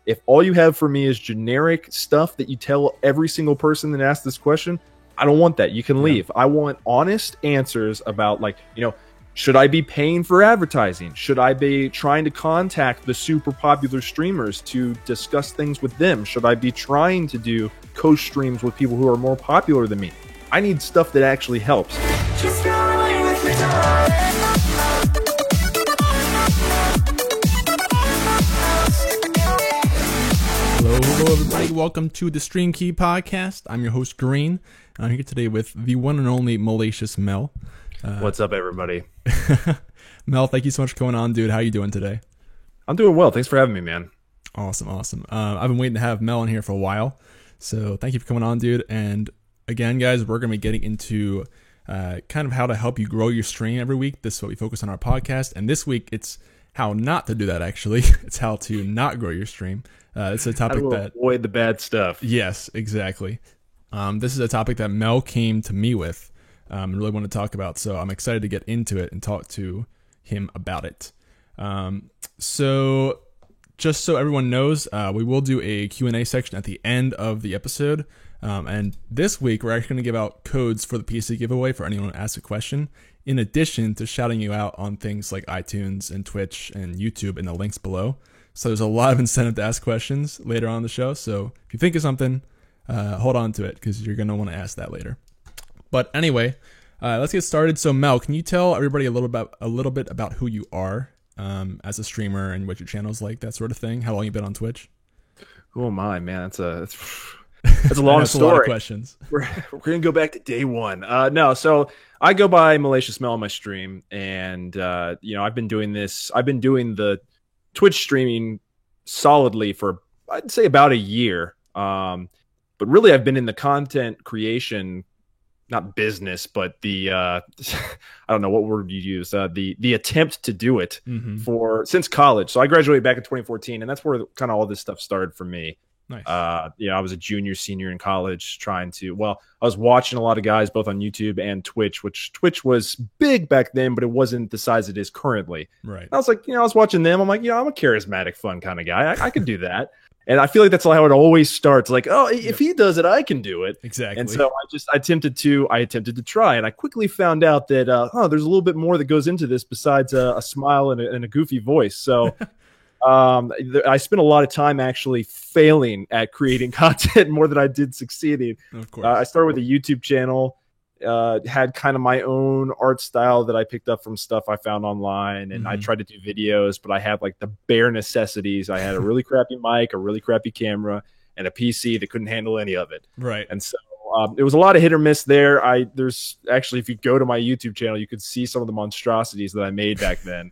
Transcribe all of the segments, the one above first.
If all you have for me is generic stuff that you tell every single person that asks this question, I don't want that. You can leave. I want honest answers about, like, should I be paying for advertising? Should I be trying to contact the super popular streamers to discuss things with them? Should I be trying to do co-streams with people who are more popular than me? I need stuff that actually helps. Just run away with the time. Hello, everybody. Welcome to the Stream Key Podcast. I'm your host, Green. I'm here today with the one and only Malicious Mel. What's up, everybody? Mel, thank you so much for coming on, dude. How you doing today? I'm doing well. Thanks for having me, man. Awesome. I've been waiting to have Mel in here for a while, so thank you for coming on, dude. And again, guys, we're going to be getting into kind of how to help you grow your stream every week. This is what we focus on our podcast. And this week, it's how not to do that, actually. It's how to not grow your stream. It's a topic that... avoid the bad stuff. Yes, exactly. This is a topic that Mel came to me with and really want to talk about. So I'm excited to get into it and talk to him about it. So just so everyone knows, we will do a Q&A section at the end of the episode. And this week, we're actually going to give out codes for the PC giveaway for anyone who asks a question, in addition to shouting you out on things like iTunes and Twitch and YouTube in the links below. So there's a lot of incentive to ask questions later on in the show. So if you think of something, hold on to it because you're going to want to ask that later. But anyway, let's get started. So Mel, can you tell everybody a little bit about who you are as a streamer and what your channel's like, that sort of thing? How long you've been on Twitch? Oh my, man, that's a long story. A lot of questions. We're gonna go back to day one. No, so I go by Malicious Mel on my stream, and I've been doing the Twitch streaming solidly for, I'd say, about a year. But really, I've been in the content creation, not business, but the I don't know what word you use, the attempt to do it since college. So I graduated back in 2014, and that's where kind of all this stuff started for me. Nice. I was a junior, senior in college I was watching a lot of guys both on YouTube and Twitch, which Twitch was big back then, but it wasn't the size it is currently. Right. And I was like, I was watching them. I'm like, I'm a charismatic, fun kind of guy. I could do that. And I feel like that's how it always starts. Like, if he does it, I can do it. Exactly. And so I attempted to try, and I quickly found out that, there's a little bit more that goes into this besides a smile and a goofy voice. So I spent a lot of time actually failing at creating content more than I did succeeding. Of course. I started with a YouTube channel, had kind of my own art style that I picked up from stuff I found online, and I tried to do videos, but I had like the bare necessities. I had a really crappy mic, a really crappy camera, and a PC that couldn't handle any of it. Right. And so it was a lot of hit or miss there. There's actually, if you go to my YouTube channel, you could see some of the monstrosities that I made back then.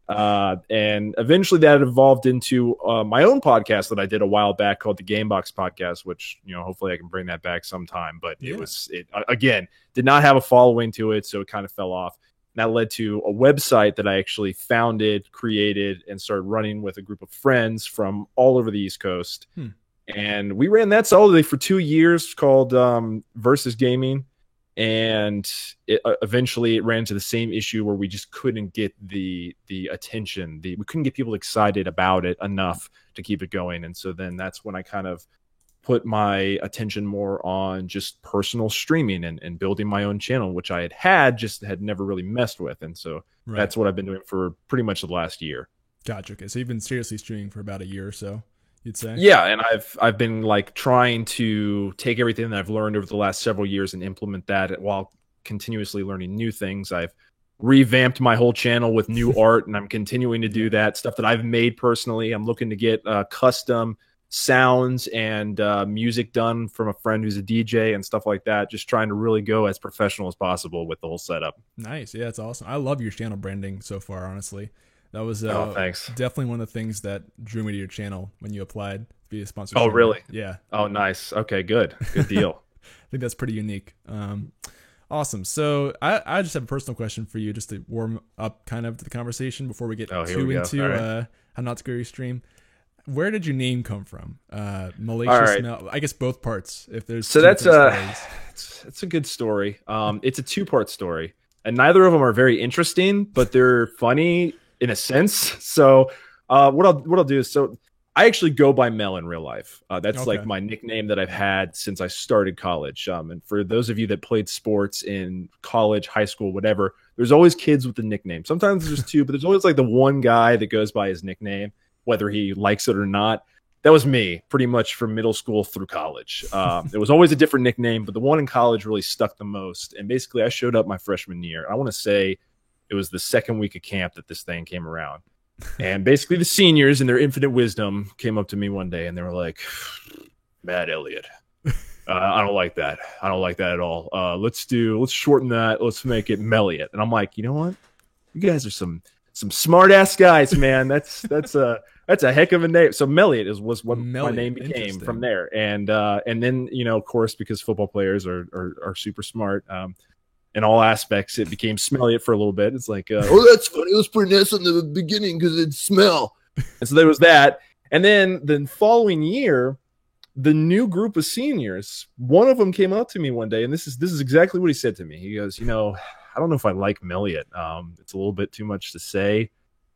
And eventually that evolved into my own podcast that I did a while back called the Gamebox Podcast, which, hopefully I can bring that back sometime. But it again, did not have a following to it, so it kind of fell off. And that led to a website that I actually founded, created, and started running with a group of friends from all over the East Coast. And we ran that solidly for 2 years, called Versus Gaming. And eventually it ran into the same issue where we just couldn't get the attention. We couldn't get people excited about it enough to keep it going. And so then that's when I kind of put my attention more on just personal streaming and building my own channel, which I had never really messed with. And so that's what I've been doing for pretty much the last year. Gotcha. Okay. So you've been seriously streaming for about a year or so, you'd say? Yeah, and I've been like trying to take everything that I've learned over the last several years and implement that while continuously learning new things. I've revamped my whole channel with new art, and I'm continuing to do that stuff that I've made personally. I'm looking to get custom sounds and music done from a friend who's a DJ and stuff like that. Just trying to really go as professional as possible with the whole setup. Nice. Yeah, it's awesome. I love your channel branding so far, honestly. That was thanks. Definitely one of the things that drew me to your channel when you applied to be a sponsor. Oh, really? Yeah. Oh, nice. Okay, good deal. I think that's pretty unique. Awesome. So I just have a personal question for you, just to warm up kind of to the conversation before we get into how not to grow your stream. Where did your name come from? Malicious Mel. I guess both parts. If there's that's it's a good story. It's a two-part story, and neither of them are very interesting, but they're funny in a sense. So what I'll do is, so I actually go by Mel in real life. That's Okay. like my nickname that I've had since I started college. And for those of you that played sports in college, high school, whatever, there's always kids with the nickname. Sometimes there's two, but there's always like the one guy that goes by his nickname, whether he likes it or not. That was me pretty much from middle school through college. It was always a different nickname, but the one in college really stuck the most. And basically I showed up my freshman year. I want to say it was the second week of camp that this thing came around. And basically the seniors in their infinite wisdom came up to me one day and they were like, Matt Elliott, I don't like that. I don't like that at all. Let's shorten that. Let's make it Melliot. And I'm like, you know what? You guys are some smart ass guys, man. That's a heck of a name. So Melliot was what my name became from there. And then, you know, of course, because football players are super smart, in all aspects, it became Smelliot for a little bit. It's like, oh, that's funny. Let's put an S on the beginning because it's smell. And so there was that. And then the following year, the new group of seniors, one of them came up to me one day, and this is exactly what he said to me. He goes, you know, I don't know if I like Melliot. It's a little bit too much to say.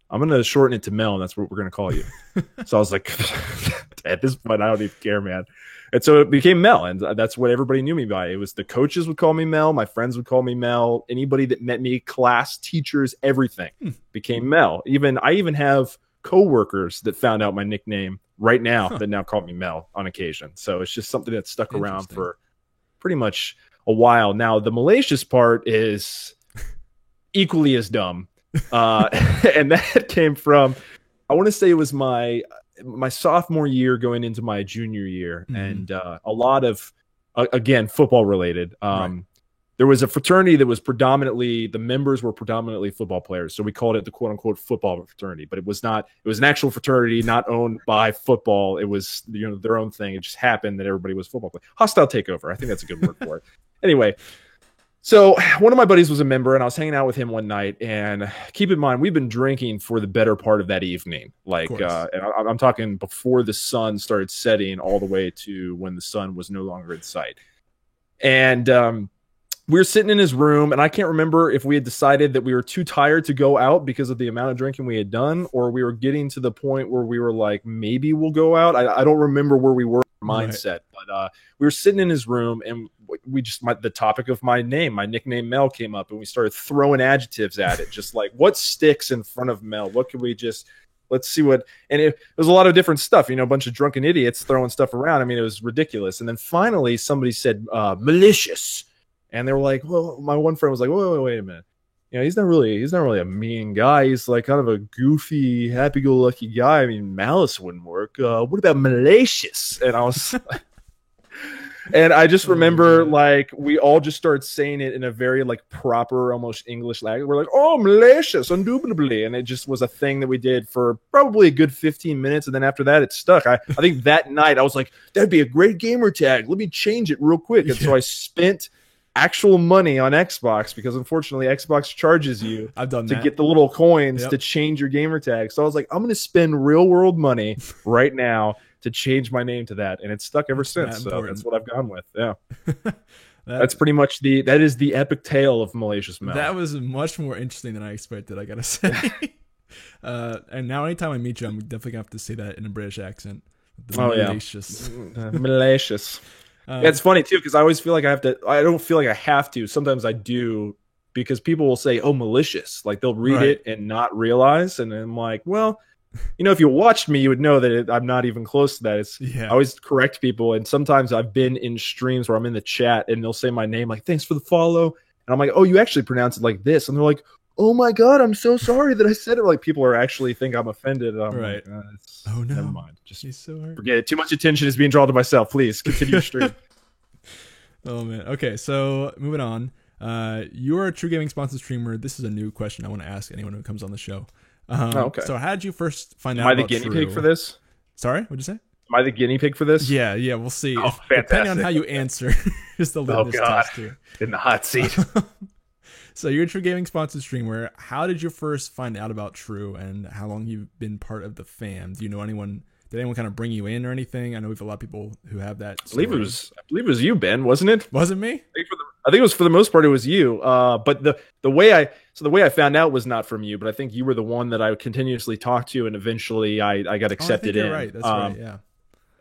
I'm going to shorten it to Mel, and that's what we're going to call you. So I was like, at this point, I don't even care, man. And so it became Mel, and that's what everybody knew me by. It was the coaches would call me Mel. My friends would call me Mel. Anybody that met me, class, teachers, everything became Mel. I even have coworkers that found out my nickname right now that now call me Mel on occasion. So it's just something that stuck around for pretty much a while. Now, the malicious part is equally as dumb. And that came from, I want to say it was my sophomore year going into my junior year, and a lot of again football related. There was a fraternity that was predominantly, the members were predominantly football players, so we called it the quote unquote football fraternity. But it was not. It was an actual fraternity, not owned by football. It was, you know, their own thing. It just happened that everybody was football players. Hostile takeover. I think that's a good word for it. Anyway. So one of my buddies was a member, and I was hanging out with him one night. And keep in mind, we've been drinking for the better part of that evening. Like, and I'm talking before the sun started setting, all the way to when the sun was no longer in sight. And we were sitting in his room, and I can't remember if we had decided that we were too tired to go out because of the amount of drinking we had done, or we were getting to the point where we were like, maybe we'll go out. I don't remember where we were in mindset, but we were sitting in his room, and we just, the topic of my name, my nickname Mel, came up, and we started throwing adjectives at it, just like, what sticks in front of Mel? What could we just, let's see what, and it was a lot of different stuff, you know, a bunch of drunken idiots throwing stuff around. I mean, it was ridiculous. And then finally somebody said malicious, and they were like, well, my one friend was like, wait a minute. You know, he's not really a mean guy. He's like kind of a goofy, happy-go-lucky guy. I mean, malice wouldn't work. What about malicious? And I was like, and I just remember, like, we all just started saying it in a very, like, proper, almost English language. We're like, oh, malicious, indubitably. And it just was a thing that we did for probably a good 15 minutes. And then after that, it stuck. I think that night I was like, that'd be a great gamer tag. Let me change it real quick. And so I spent actual money on Xbox, because unfortunately Xbox charges you to get the little coins to change your gamer tag. So I was like, I'm going to spend real world money right now to change my name to that, and it's stuck ever since. So that's what I've gone with. Yeah. That's pretty much that is the epic tale of Malicious Mel. That was much more interesting than I expected, I gotta say. And now anytime I meet you, I'm definitely gonna have to say that in a British accent. Malicious. Malicious. Yeah, it's funny too, because I always feel like I don't feel like I have to. Sometimes I do, because people will say, oh, malicious. Like, they'll read it and not realize. And I'm like, well, you know, if you watched me, you would know that I'm not even close to that. I always correct people. And sometimes I've been in streams where I'm in the chat and they'll say my name, like, thanks for the follow. And I'm like, oh, you actually pronounce it like this. And they're like, oh my God, I'm so sorry that I said it. Like, people are actually think I'm offended. And I'm like, oh no, never mind. Just so hard. Forget it. Too much attention is being drawn to myself. Please continue your stream. Oh man. Okay, so moving on. You're a True Gaming sponsored streamer. This is a new question I want to ask anyone who comes on the show. Okay. So how did you first find out? Am I the guinea pig for this? Sorry, what'd you say? Am I the guinea pig for this? Yeah, we'll see. Oh, depending on how you answer is the litmus test here. In the hot seat. So you're a True Gaming sponsored streamer. How did you first find out about True, and how long you've been part of the fam? Do you know anyone? Did anyone kind of bring you in or anything? I know we have a lot of people who have that story. I believe it was you, Ben, wasn't it? Was it me? I think it was for the most part it was you. But the way I found out was not from you, but I think you were the one that I continuously talked to, and eventually I got accepted you're in. right. That's right. Yeah.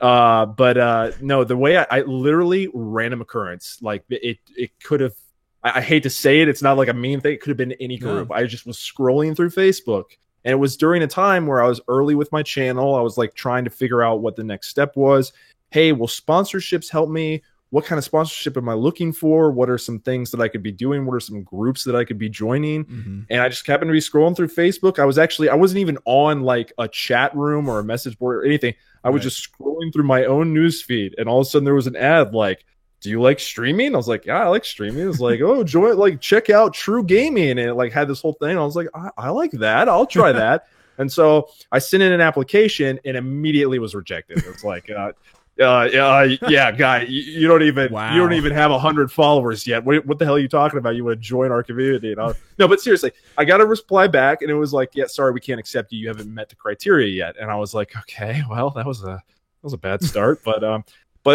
But no, the way I literally random occurrence, like it could have. I hate to say it, it's not like a mean thing. It could have been any group. I just was scrolling through Facebook, and it was during a time where I was early with my channel. I was like trying to figure out what the next step was. Hey, will sponsorships help me? What kind of sponsorship am I looking for? What are some things that I could be doing? What are some groups that I could be joining? And I just happened to be scrolling through Facebook. I wasn't even on like a chat room or a message board or anything. I was just scrolling through my own news feed, and all of a sudden there was an ad like, do you like streaming? I was like, yeah, I like streaming. It was like, oh, join, like, check out True Gaming. And it like had this whole thing. I was like, I like that. I'll try that. And so I sent in an application and immediately was rejected. It's like, yeah, guy, you don't even have 100 followers yet. What the hell are you talking about? You want to join our community? And no, but seriously, I got a reply back, and it was like, yeah, sorry, we can't accept you. You haven't met the criteria yet. And I was like, okay, well, that was a bad start, but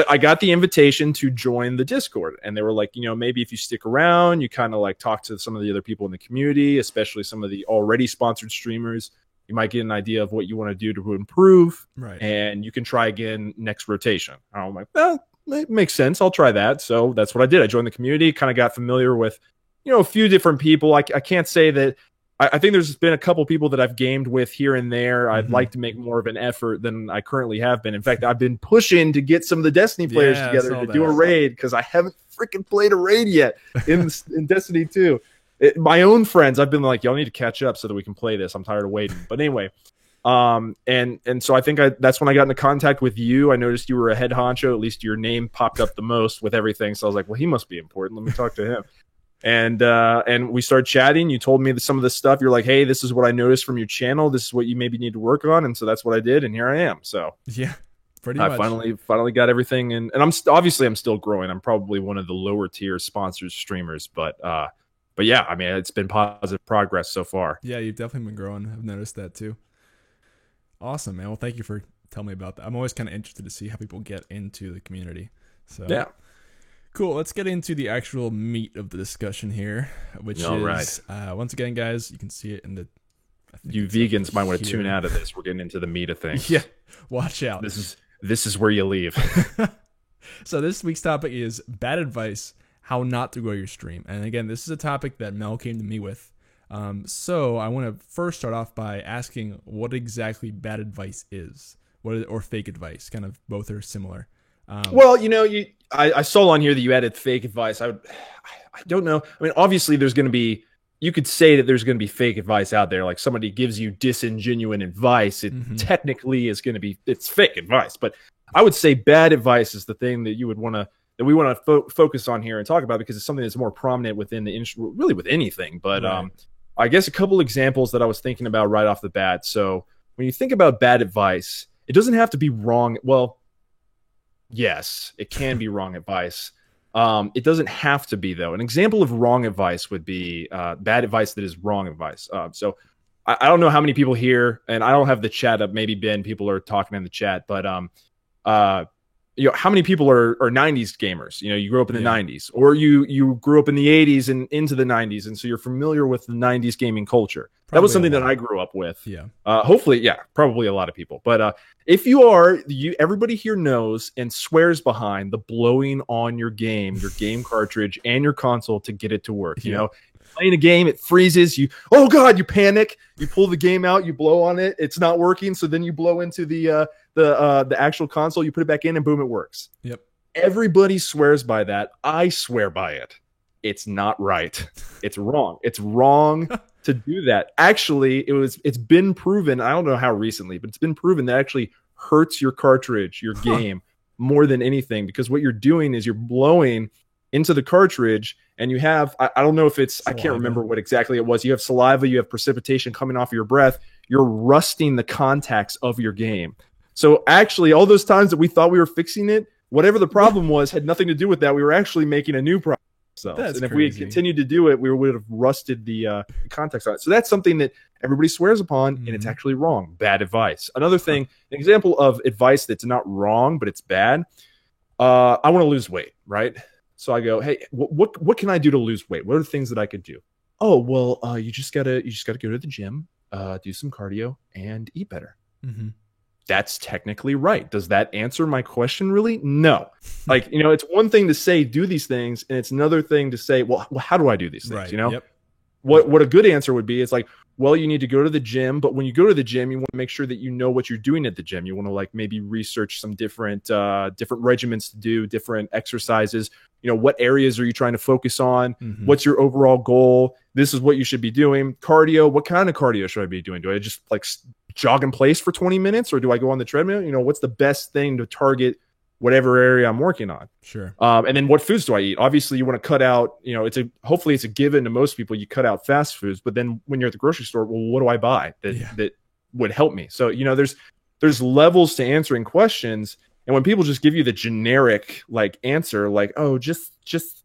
I got the invitation to join the Discord, and they were like, maybe if you stick around, you kind of like talk to some of the other people in the community, especially some of the already sponsored streamers. You might get an idea of what you want to do to improve, right? And you can try again next rotation. I'm like, it makes sense. I'll try that. So that's what I did. I joined the community, kind of got familiar with, a few different people. I can't say that. I think there's been a couple people that I've gamed with here and there. I'd like to make more of an effort than I currently have been. In fact, I've been pushing to get some of the Destiny players together to do a raid, because I haven't freaking played a raid yet in Destiny 2. My own friends, I've been like, y'all need to catch up so that we can play this. I'm tired of waiting. But anyway, and so I think that's when I got into contact with you. I noticed you were a head honcho. At least your name popped up the most with everything. So I was like, well, he must be important. Let me talk to him. And we started chatting. You told me some of the stuff. You're like, hey, this is what I noticed from your channel. This is what you maybe need to work on. And so that's what I did. And here I am. So yeah, pretty much. I finally got everything. And I'm still growing. I'm probably one of the lower tier sponsors streamers, but yeah, I mean, it's been positive progress so far. Yeah, you've definitely been growing. I've noticed that too. Awesome, man. Well, thank you for telling me about that. I'm always kind of interested to see how people get into the community. So yeah. Cool. Let's get into the actual meat of the discussion here, which is, once again, guys, you can see it in the... You vegans might want to tune out of this. We're getting into the meat of things. Yeah, watch out. This is where you leave. So this week's topic is bad advice, how not to grow your stream. And again, this is a topic that Mel came to me with. So I want to first start off by asking what exactly bad advice is, or fake advice. Kind of both are similar. Well, I saw on here that you added fake advice. I don't know. I mean, obviously there's going to be, you could say that there's going to be fake advice out there. Like somebody gives you disingenuous advice. It technically is going to be, it's fake advice. But I would say bad advice is the thing that we want to focus on here and talk about, because it's something that's more prominent within the industry, really with anything. But I guess a couple examples that I was thinking about right off the bat. So when you think about bad advice, it doesn't have to be wrong. Well, yes, it can be wrong advice. It doesn't have to be, though. An example of wrong advice would be bad advice that is wrong advice. So I don't know how many people here, and I don't have the chat up. Maybe Ben, people are talking in the chat, but how many people are 90s gamers? You grew up in the 90s, or you grew up in the 80s and into the 90s, and so you're familiar with the 90s gaming culture. Probably that was something that I grew up with. Yeah. Hopefully, probably a lot of people. But if you are, everybody here knows and swears behind the blowing on your game cartridge, and your console to get it to work. You know, playing a game, it freezes. Oh God, you panic. You pull the game out, you blow on it. It's not working. So then you blow into the actual console. You put it back in, and boom, it works. Yep. Everybody swears by that. I swear by it. It's not right. It's wrong. It's wrong to do that. Actually, it's been proven. I don't know how recently, but it's been proven that actually hurts your cartridge, your game, more than anything, because what you're doing is you're blowing into the cartridge, and you have, I don't know if it's, saliva. I can't remember what exactly it was. You have saliva, you have precipitation coming off of your breath. You're rusting the contacts of your game. So actually, all those times that we thought we were fixing it, whatever the problem was, had nothing to do with that. We were actually making a new problem. And if we had continued to do it, we would have rusted the contacts on it. So that's something that everybody swears upon, and it's actually wrong. Bad advice. Another thing, an example of advice that's not wrong, but it's bad. I want to lose weight, right? So I go, hey, what can I do to lose weight? What are the things that I could do? Oh, well, you just gotta go to the gym, do some cardio, and eat better. Mm-hmm. That's technically right. Does that answer my question really? No. Like, it's one thing to say do these things, and it's another thing to say, well, how do I do these things? Right. Yep. What a good answer would be is like, well, you need to go to the gym, but when you go to the gym, you want to make sure that you know what you're doing at the gym. You want to like maybe research some different regimens to do, different exercises. What areas are you trying to focus on? Mm-hmm. What's your overall goal? This is what you should be doing. Cardio. What kind of cardio should I be doing? Do I just like jog in place for 20 minutes, or do I go on the treadmill? What's the best thing to target whatever area I'm working on? Sure. And then what foods do I eat? Obviously, you want to cut out, hopefully it's a given to most people, you cut out fast foods, but then when you're at the grocery store, well, what do I buy that would help me? So, there's levels to answering questions. And when people just give you the generic like answer, like, oh, just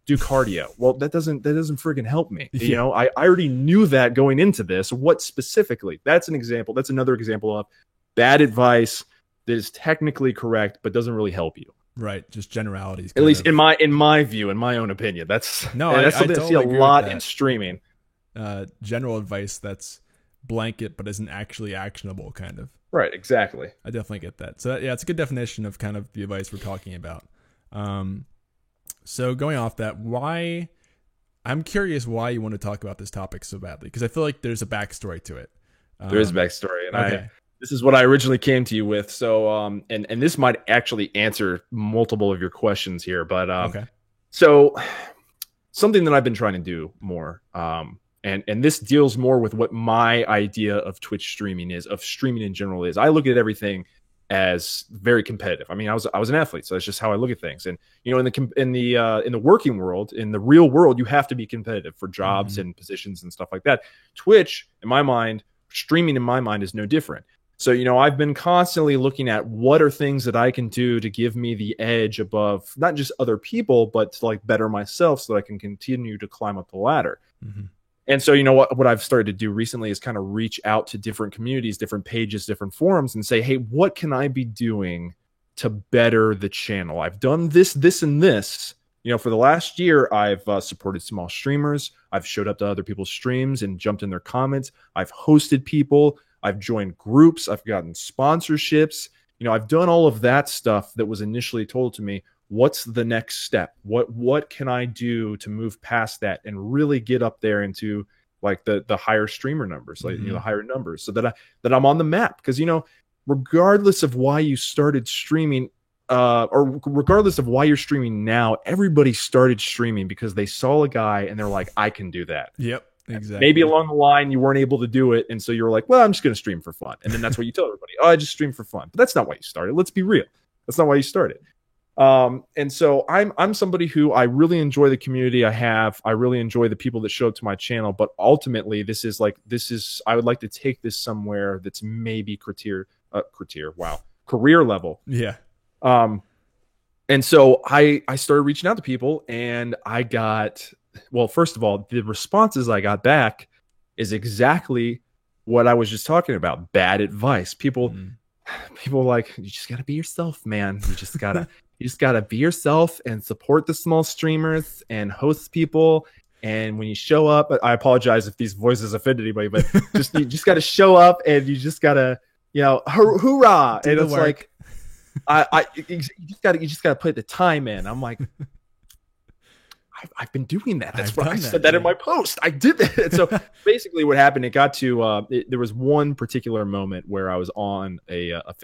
do cardio. Well, that doesn't friggin' help me. Yeah. I already knew that going into this. What specifically? That's an example. That's another example of bad advice that is technically correct, but doesn't really help you. Right. Just generalities. At least in my view, in my own opinion. That's something I see a lot in streaming. General advice that's blanket, but isn't actually actionable, kind of. Right. Exactly. I definitely get that. So it's a good definition of kind of the advice we're talking about. So going off that, I'm curious why you want to talk about this topic so badly, because I feel like there's a backstory to it. There is a backstory, and okay. This is what I originally came to you with. So, and this might actually answer multiple of your questions here, but okay. So something that I've been trying to do more, and this deals more with what my idea of Twitch streaming is, of streaming in general is. I look at everything as very competitive. I mean, I was an athlete, so that's just how I look at things. And in the working world, in the real world, you have to be competitive for jobs and positions and stuff like that. Twitch, in my mind, streaming in my mind is no different. So, I've been constantly looking at what are things that I can do to give me the edge above not just other people, but to like better myself so that I can continue to climb up the ladder. Mm-hmm. And so, what I've started to do recently is kind of reach out to different communities, different pages, different forums, and say, hey, what can I be doing to better the channel? I've done this, and this. For the last year, I've supported small streamers. I've showed up to other people's streams and jumped in their comments. I've hosted people. I've joined groups. I've gotten sponsorships. I've done all of that stuff that was initially told to me. What's the next step? What can I do to move past that and really get up there into like the higher streamer numbers, like the higher numbers, so that I'm on the map? Because regardless of why you started streaming, or regardless of why you're streaming now, everybody started streaming because they saw a guy and they're like, I can do that. Yep. Exactly. Maybe along the line you weren't able to do it, and so you're like, well, I'm just going to stream for fun, and then that's what you tell everybody. Oh, I just stream for fun. But that's not why you started. Let's be real. That's not why you started. And so I'm somebody who I really enjoy the community I have. I really enjoy the people that show up to my channel. But ultimately, I would like to take this somewhere that's maybe career level. Yeah. And so I started reaching out to people, and I got. Well, first of all, the responses I got back is exactly what I was just talking about. Bad advice. People like, you just got to be yourself, man. You just got to be yourself and support the small streamers and host people. And when you show up, I apologize if these voices offend anybody, but you just got to show up, and you just got to, hoorah. And it's like, you just got to put the time in. I'm like, I've been doing that. That's what I said that in my post. I did that. And so basically what happened, it got to, there was one particular moment where I was on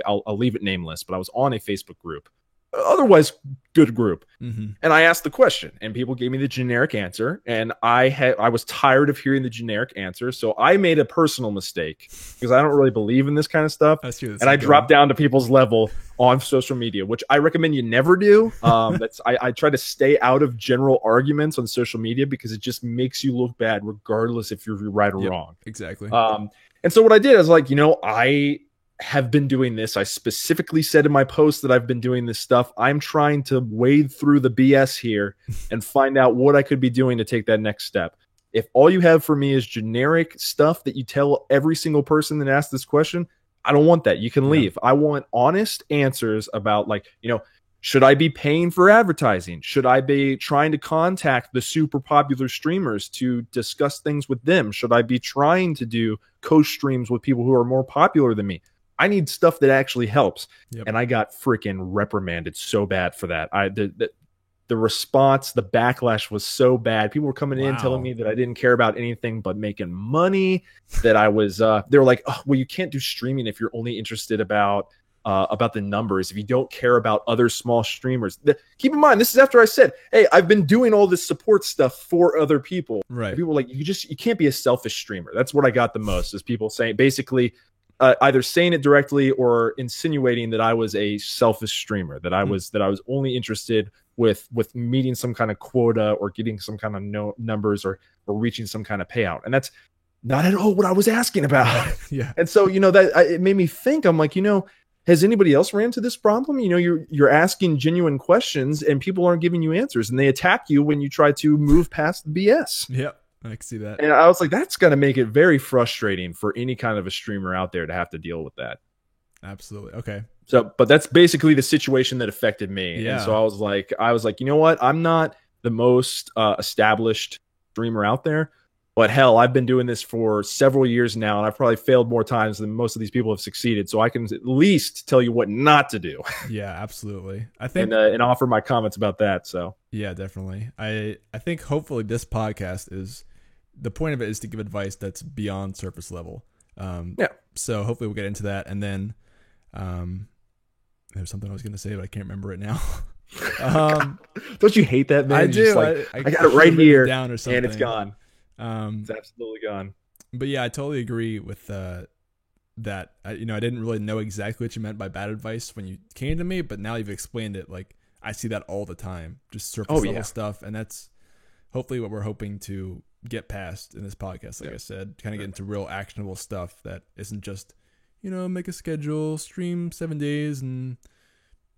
I'll leave it nameless, but I was on a Facebook group, otherwise good group. And I asked the question, and people gave me the generic answer, and I was tired of hearing the generic answer. So I made a personal mistake because I don't really believe in this kind of stuff. And I dropped down to people's level on social media, which I recommend you never do. I try to stay out of general arguments on social media because it just makes you look bad regardless if you're right or wrong. Exactly. And so what I did, I was like, I have been doing this. I specifically said in my post that I've been doing this stuff. I'm trying to wade through the BS here and find out what I could be doing to take that next step. If all you have for me is generic stuff that you tell every single person that asks this question, I don't want that. You can leave. I want honest answers about, like, Should I be paying for advertising? Should I be trying to contact the super popular streamers to discuss things with them? Should I be trying to do co-streams with people who are more popular than me? I need stuff that actually helps. Yep. And I got freaking reprimanded so bad for that. The response, the backlash was so bad. People were coming in telling me that I didn't care about anything but making money, that I was, they were like, oh, well, you can't do streaming if you're only interested about the numbers, if you don't care about other small streamers. Keep in mind, this is after I said, hey, I've been doing all this support stuff for other people. Right. And people were like, you can't be a selfish streamer. That's what I got the most, is people saying, basically, either saying it directly or insinuating that I was a selfish streamer, that I was only interested with meeting some kind of quota or getting some kind of numbers or reaching some kind of payout. And that's not at all what I was asking about. Yeah. And so, it made me think. I'm like, has anybody else ran into this problem? You're asking genuine questions and people aren't giving you answers, and they attack you when you try to move past the BS. Yep. I can see that. And I was like, that's going to make it very frustrating for any kind of a streamer out there to have to deal with that. Absolutely. Okay. So, but that's basically the situation that affected me. Yeah. And so I was like, you know what? I'm not the most established streamer out there, but hell, I've been doing this for several years now, and I've probably failed more times than most of these people have succeeded. So I can at least tell you what not to do. Yeah, absolutely. I think and offer my comments about that. So yeah, definitely. I think hopefully this podcast is, the point of it is to give advice that's beyond surface level. Yeah. So hopefully we'll get into that, and then there's something I was going to say, but I can't remember it now. Don't you hate that, man? I You're do. just like, I got it should right have written here, down or something. and it's gone. Um, It's absolutely gone. But yeah, I totally agree with that. I didn't really know exactly what you meant by bad advice when you came to me, but now you've explained it. Like, I see that all the time, just surface level stuff, and that's hopefully what we're hoping to get past in this podcast. Like I said, kind of get into real actionable stuff that isn't just, make a schedule, stream 7 days, and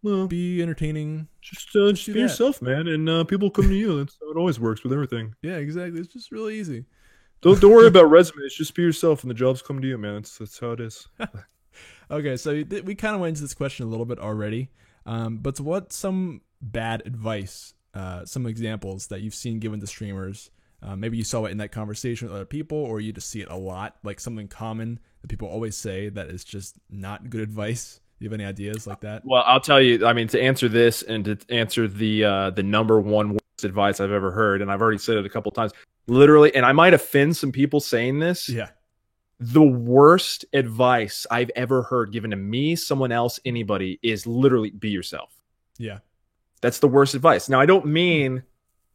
be entertaining. Just be yourself, man, and people come to you. That's how it always works with everything. Yeah, exactly. It's just really easy. Don't worry about resumes. Just be yourself, and the jobs come to you, man. That's how it is. Okay, so we kind of went into this question a little bit already, but what's some bad advice, some examples that you've seen given to streamers? Maybe you saw it in that conversation with other people, or you just see it a lot, like something common that people always say that is just not good advice. Do you have any ideas like that? Well, I'll tell you. I mean, to answer this and to answer the number one worst advice I've ever heard, and I've already said it a couple times, literally, and I might offend some people saying this. Yeah. The worst advice I've ever heard given to me, someone else, anybody, is literally be yourself. Yeah. That's the worst advice. Now, I don't mean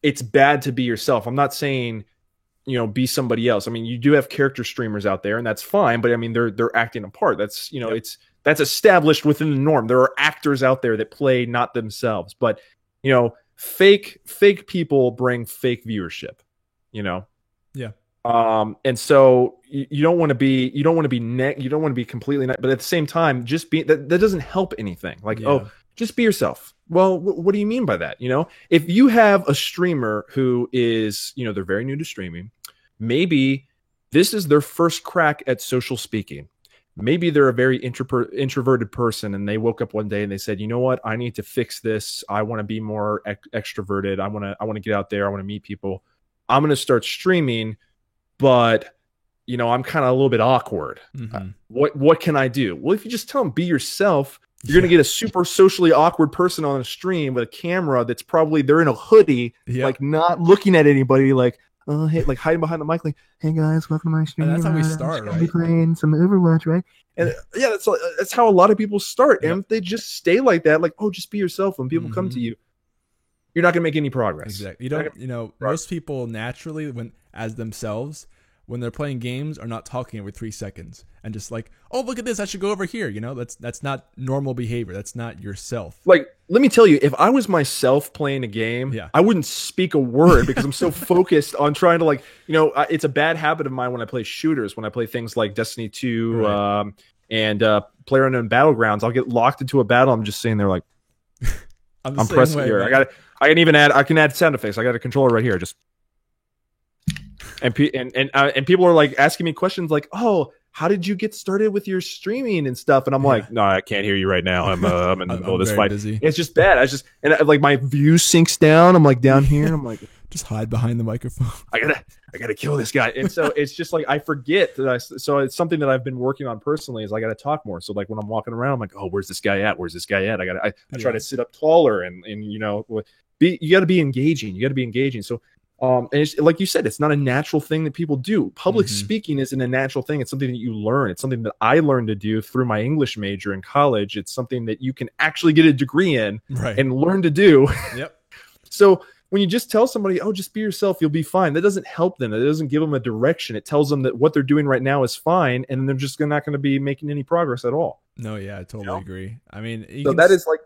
it's bad to be yourself. I'm not saying, be somebody else. I mean, you do have character streamers out there, and that's fine, but I mean, they're acting a part. That's, that's established within the norm. There are actors out there that play not themselves, but, fake people bring fake viewership, Yeah. And so you don't want to be completely, but at the same time, just be that doesn't help anything. Like, just be yourself. Well, what do you mean by that? If you have a streamer who is, they're very new to streaming, maybe this is their first crack at social speaking. Maybe they're a very introverted person, and they woke up one day and they said, you know what? I need to fix this. I want to be more extroverted. I want to get out there. I want to meet people. I'm going to start streaming, but I'm kind of a little bit awkward. Mm-hmm. What can I do? Well, if you just tell them be yourself, you're going to get a super socially awkward person on a stream with a camera that's probably, they're in a hoodie, like not looking at anybody, like, oh, hey, like hiding behind the mic, like, hey guys, welcome to my stream. And that's how we start, right? Be playing some Overwatch, right? And yeah, that's how a lot of people start. And if they just stay like that, like, oh, just be yourself when people come to you, you're not going to make any progress. Exactly. You don't, most people naturally, as themselves, when they're playing games, are not talking every 3 seconds and just like, oh, look at this, I should go over here. That's not normal behavior. That's not yourself. Like, let me tell you, if I was myself playing a game, I wouldn't speak a word because I'm so focused on trying to it's a bad habit of mine when I play shooters, when I play things like Destiny 2 and PlayerUnknown Battlegrounds. I'll get locked into a battle. I'm just sitting there like, I'm pressing here. Man. I can add sound effects. I got a controller right here. Just and people are like asking me questions like, oh, how did you get started with your streaming and stuff? And I'm like, no, I can't hear you right now. I'm in the middle of this fight. Busy. It's just bad. Like my view sinks down. I'm like down here. And I'm like, just hide behind the microphone. I gotta kill this guy. And so it's just like I forget that so it's something that I've been working on personally is I gotta talk more. So like when I'm walking around, I'm like, oh, where's this guy at? Where's this guy at? I try to sit up taller and you know, you gotta be engaging. You gotta be engaging. So and it's, like you said, it's not a natural thing that people do. Public speaking isn't a natural thing. It's something that you learn. It's something that I learned to do through my English major in college. It's something that you can actually get a degree in and learn to do. Yep. So when you just tell somebody, oh, just be yourself, you'll be fine, that doesn't help them. It doesn't give them a direction. It tells them that what they're doing right now is fine, and they're just not going to be making any progress at all. No, yeah, I totally agree. I mean, so that is like,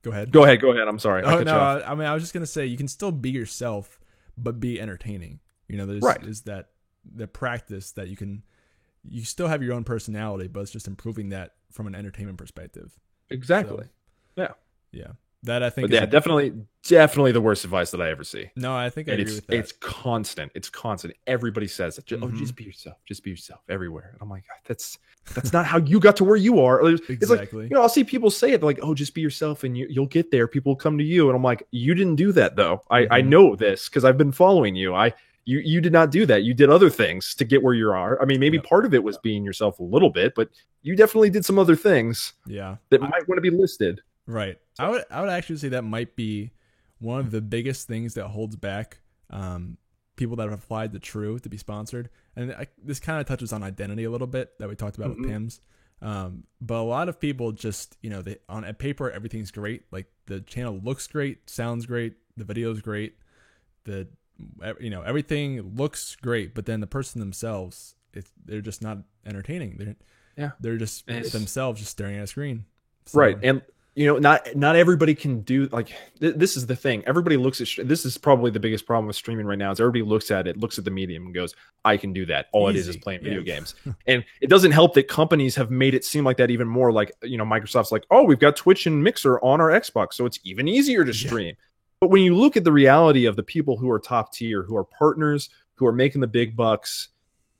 go ahead. I'm sorry. Oh, no, I mean, I was just going to say, you can still be yourself, but be entertaining. You know, there's that the practice that you still have your own personality, but it's just improving that from an entertainment perspective. Exactly. So, yeah. That I think. But yeah, definitely the worst advice that I ever see. No, I think I agree with that. It's constant. Everybody says it. Oh, just be yourself. Just be yourself everywhere. And I'm like, that's not how you got to where you are. It's like, you know, I'll see people say it like, oh, just be yourself and you'll get there. People will come to you. And I'm like, you didn't do that though. I know this because I've been following you. You did not do that. You did other things to get where you are. I mean, maybe part of it was being yourself a little bit, but you definitely did some other things. Yeah, that might want to be listed. Right. I would actually say that might be one of the biggest things that holds back people that have applied to True to be sponsored. And this kind of touches on identity a little bit that we talked about with PIMS. But a lot of people just, you know, on paper, everything's great. Like the channel looks great, sounds great, the video's great, everything looks great. But then the person themselves, they're just not entertaining. They're just themselves just staring at a screen. So, right. And you know, not everybody can do like this is the thing. Everybody looks at this is probably the biggest problem with streaming right now is everybody looks at the medium and goes, I can do that. All Easy. it is playing video games. And it doesn't help that companies have made it seem like that even more. Like, you know, Microsoft's like, oh, we've got Twitch and Mixer on our Xbox, so it's even easier to stream. But when you look at the reality of the people who are top tier, who are partners, who are making the big bucks,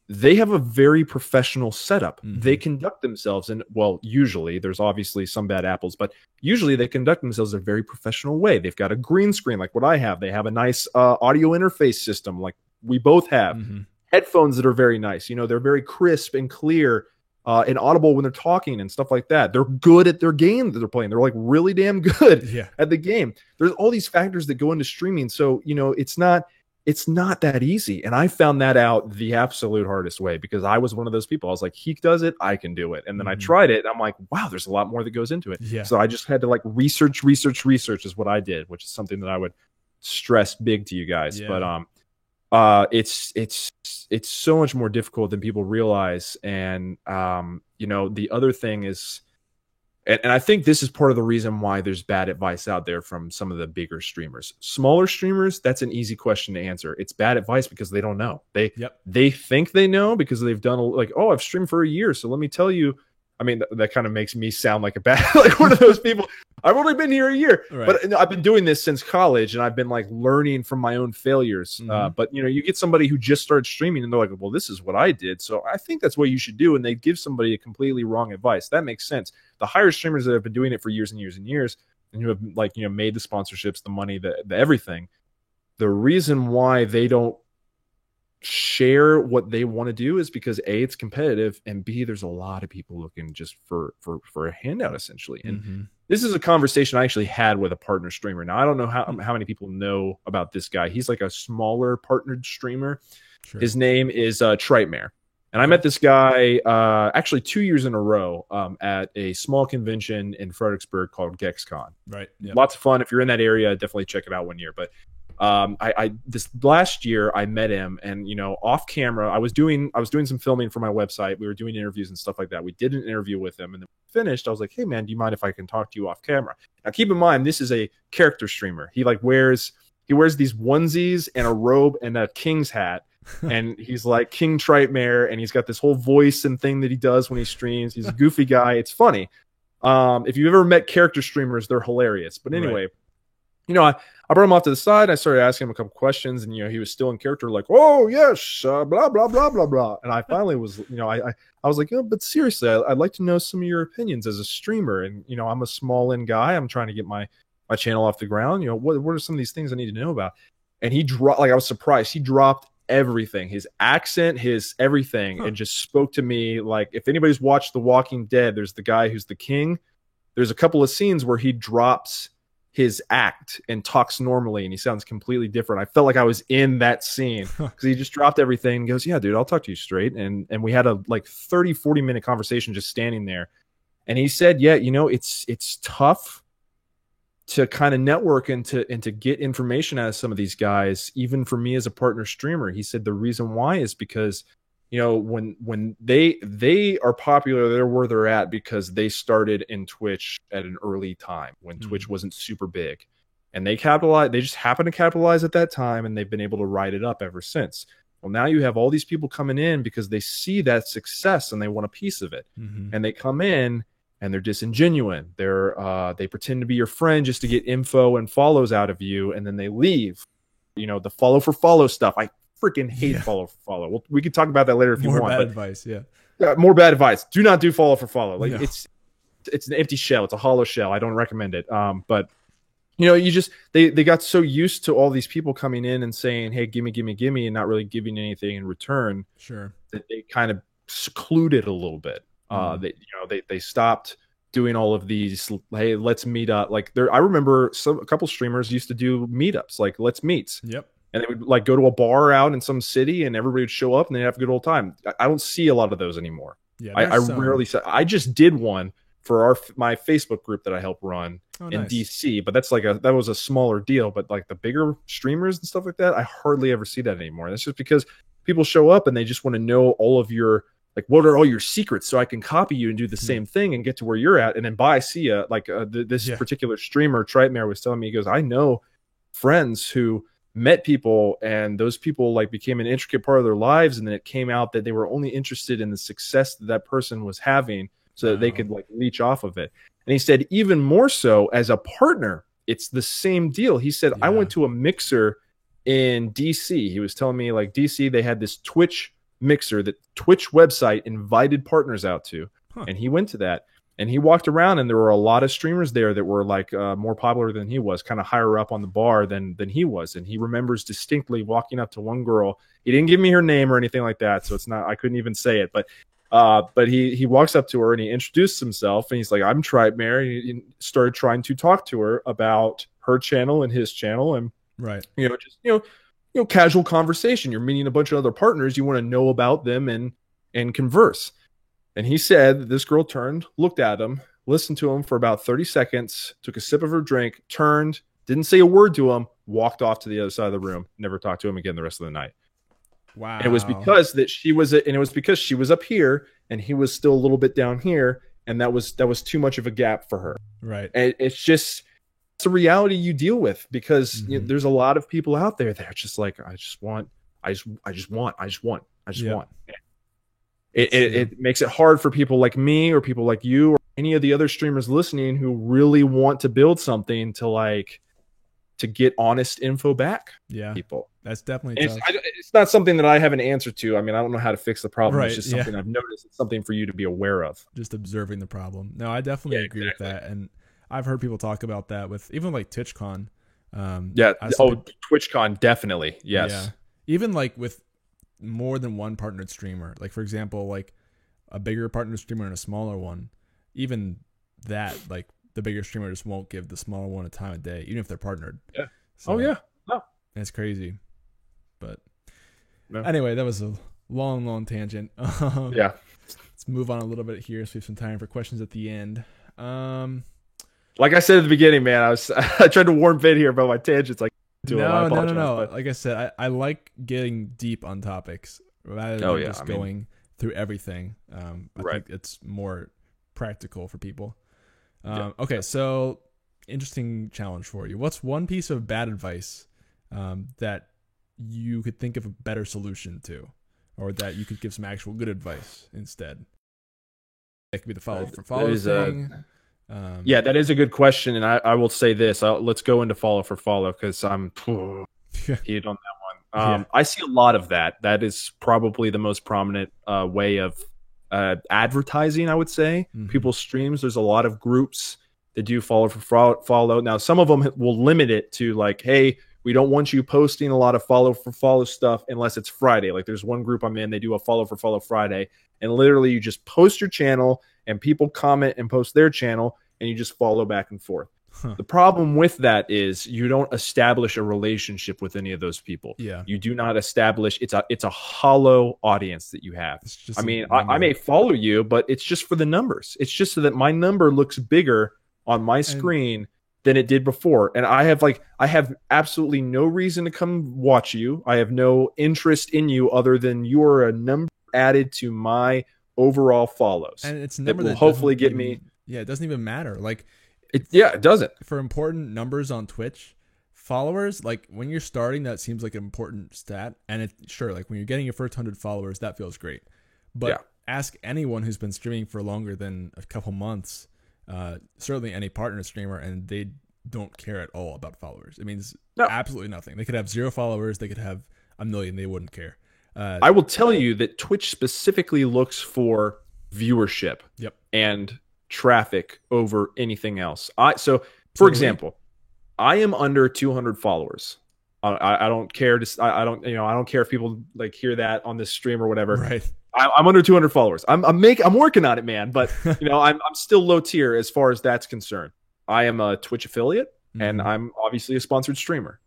they have a very professional setup. They conduct themselves in, well, usually there's obviously some bad apples, but usually they conduct themselves in a very professional way. They've got a green screen like what I have. They have a nice audio interface system like we both have. Headphones that are very nice. You know, they're very crisp and clear and audible when they're talking and stuff like that. They're good at their game that they're playing. They're like really damn good at the game. There's all these factors that go into streaming. So, you know, it's not that easy. And I found that out the absolute hardest way because I was one of those people. I was like, he does it, I can do it. And then I tried it. And I'm like, wow, there's a lot more that goes into it. Yeah. So I just had to like research is what I did, which is something that I would stress big to you guys. Yeah. But it's so much more difficult than people realize. And you know, the other thing is, and I think this is part of the reason why there's bad advice out there from some of the bigger streamers. Smaller streamers, that's an easy question to answer. It's bad advice because they don't know. They think they know because they've done like, oh, I've streamed for a year, so let me tell you. I mean, that kind of makes me sound like a bad, like one of those people. I've only been here a year, but I've been doing this since college, and I've been like learning from my own failures. But you know, you get somebody who just started streaming, and they're like, "Well, this is what I did, so I think that's what you should do," and they give somebody a completely wrong advice. That makes sense. The higher streamers that have been doing it for years and years and years, and who have like, you know, made the sponsorships, the money, the everything. The reason why they don't share what they want to do is because A, it's competitive, and B, there's a lot of people looking just for a handout essentially. And this is a conversation I actually had with a partner streamer. Now I don't know how many people know about this guy. He's like a smaller partnered streamer. His name is Trightmare, and I met this guy actually 2 years in a row at a small convention in Fredericksburg called GexCon. Lots of fun. If you're in that area, definitely check it out one year. But this last year I met him, and you know, off camera I was doing some filming for my website. We were doing interviews and stuff like that. We did an interview with him, and then finished. I was like, hey man, do you mind if I can talk to you off camera? Now keep in mind, this is a character streamer. He wears these onesies and a robe and a king's hat, and he's like King Trightmare, and he's got this whole voice and thing that he does when he streams. He's a goofy guy. It's funny. If you've ever met character streamers, they're hilarious. But anyway, I brought him off to the side. I started asking him a couple questions, and he was still in character, like, "Oh yes, blah blah blah blah blah." And I finally was, I was like, but seriously, I'd like to know some of your opinions as a streamer. And I'm a small end guy. I'm trying to get my channel off the ground. What are some of these things I need to know about? And he dropped, like, I was surprised. He dropped everything, his accent, his everything, and just spoke to me like, if anybody's watched The Walking Dead, there's the guy who's the king. There's a couple of scenes where he drops his act and talks normally, and he sounds completely different. I felt like I was in that scene because he just dropped everything and goes, "Yeah, dude, I'll talk to you straight." And we had a like 30-40 minute conversation just standing there. And he said, "Yeah, it's tough to kind of network and to get information out of some of these guys, even for me as a partner streamer." He said the reason why is because when they are popular, they're where they're at because they started in Twitch at an early time when Twitch wasn't super big, and they just happened to capitalize at that time, and they've been able to ride it up ever since. Well, now you have all these people coming in because they see that success and they want a piece of it. And they come in and they're disingenuous. They pretend to be your friend just to get info and follows out of you, and then they leave. The follow for follow stuff. I freaking hate follow for follow. Well, we can talk about that later if you want. More bad advice, yeah. More bad advice. Do not do follow for follow. Like, No. it's an empty shell. It's a hollow shell. I don't recommend it. But you just they got so used to all these people coming in and saying, "Hey, gimme, and not really giving anything in return. Sure. That they kind of secluded a little bit. They stopped doing all of these. Hey, let's meet up. Like I remember a couple streamers used to do meetups, like let's meets. Yep. And they would like go to a bar out in some city, and everybody would show up, and they'd have a good old time. I don't see a lot of those anymore. Yeah, I rarely say. I just did one for my Facebook group that I help run in DC, but that was a smaller deal. But like the bigger streamers and stuff like that, I hardly ever see that anymore. That's just because people show up and they just want to know all of your, like, what are all your secrets so I can copy you and do the same thing and get to where you're at. And then bye, see ya. Like this particular streamer, Trightmare, was telling me, he goes, I know friends who met people, and those people like became an intricate part of their lives, and then it came out that they were only interested in the success that person was having so that they could like leech off of it. And he said even more so as a partner, it's the same deal. He said, I went to a mixer in DC. He was telling me, like, DC, they had this Twitch mixer that Twitch website invited partners out to, and he went to that. And he walked around, and there were a lot of streamers there that were like more popular than he was, kind of higher up on the bar than he was. And he remembers distinctly walking up to one girl. He didn't give me her name or anything like that, so it's not, I couldn't even say it. But he walks up to her and he introduced himself, and he's like, "I'm Trightmare." He started trying to talk to her about her channel and his channel, and casual conversation. You're meeting a bunch of other partners. You want to know about them and converse. And he said that this girl turned, looked at him, listened to him for about 30 seconds, took a sip of her drink, turned, didn't say a word to him, walked off to the other side of the room, never talked to him again the rest of the night. Wow. And it was because she was up here and he was still a little bit down here, and that was too much of a gap for her. Right. And it's a reality you deal with, because there's a lot of people out there that are just like, I just want. It makes it hard for people like me or people like you or any of the other streamers listening who really want to build something to get honest info back. Yeah, people. That's definitely tough. It's not something that I have an answer to. I mean, I don't know how to fix the problem. Right, it's just something I've noticed. It's something for you to be aware of. Just observing the problem. No, I definitely agree with that. And I've heard people talk about that with even like TwitchCon. TwitchCon, definitely. Yes. Yeah. Even like with more than one partnered streamer, like for example, like a bigger partner streamer and a smaller one, even that, like the bigger streamer just won't give the smaller one a time of day, even if they're partnered. Yeah. So, no. It's crazy. But anyway, that was a long tangent. Yeah. Let's move on a little bit here so we have some time for questions at the end. Like I said at the beginning, man, I tried to warm bit here about my tangents. Like, no. Like I said, I like getting deep on topics rather than just going through everything. I think it's more practical for people. Okay, so interesting challenge for you. What's one piece of bad advice that you could think of a better solution to, or that you could give some actual good advice instead? It could be the follow thing. Yeah, that is a good question, and I will say this. Let's go into follow for follow because I'm heated on that one. Yeah. I see a lot of that. That is probably the most prominent way of advertising, I would say. Mhm. People's streams, there's a lot of groups that do follow for follow. Now, some of them will limit it to like, hey, we don't want you posting a lot of follow for follow stuff unless it's Friday. Like there's one group I'm in, they do a follow for follow Friday, and literally you just post your channel and people comment and post their channel and you just follow back and forth. The problem with that is you don't establish a relationship with any of those people. Yeah. You do not establish, it's a hollow audience that you have. It's just I a mean, I number. may follow you, but it's just for the numbers. It's just so that my number looks bigger on my screen than it did before. And I have absolutely no reason to come watch you. I have no interest in you other than you're a number added to my overall follows. And it's a that number will that hopefully doesn't get even- me. Yeah, it doesn't even matter. Like It doesn't. for important numbers on Twitch, followers, like when you're starting, that seems like an important stat. And it sure, like when you're getting your first 100 followers, that feels great. But Yeah. ask anyone who's been streaming for longer than a couple months, certainly any partner streamer, and they don't care at all about followers. It means No. absolutely nothing. They could have 0 followers, they could have 1 million, they wouldn't care. I will tell you that Twitch specifically looks for viewership Yep. and traffic over anything else. So, for Totally. example, I am under 200 followers. I don't care to. I don't care if people like hear that on this stream or whatever. Right. I'm under 200 followers. I'm working on it, man. But I'm still low tier as far as that's concerned. I am a Twitch affiliate, and Mhm. I'm obviously a sponsored streamer.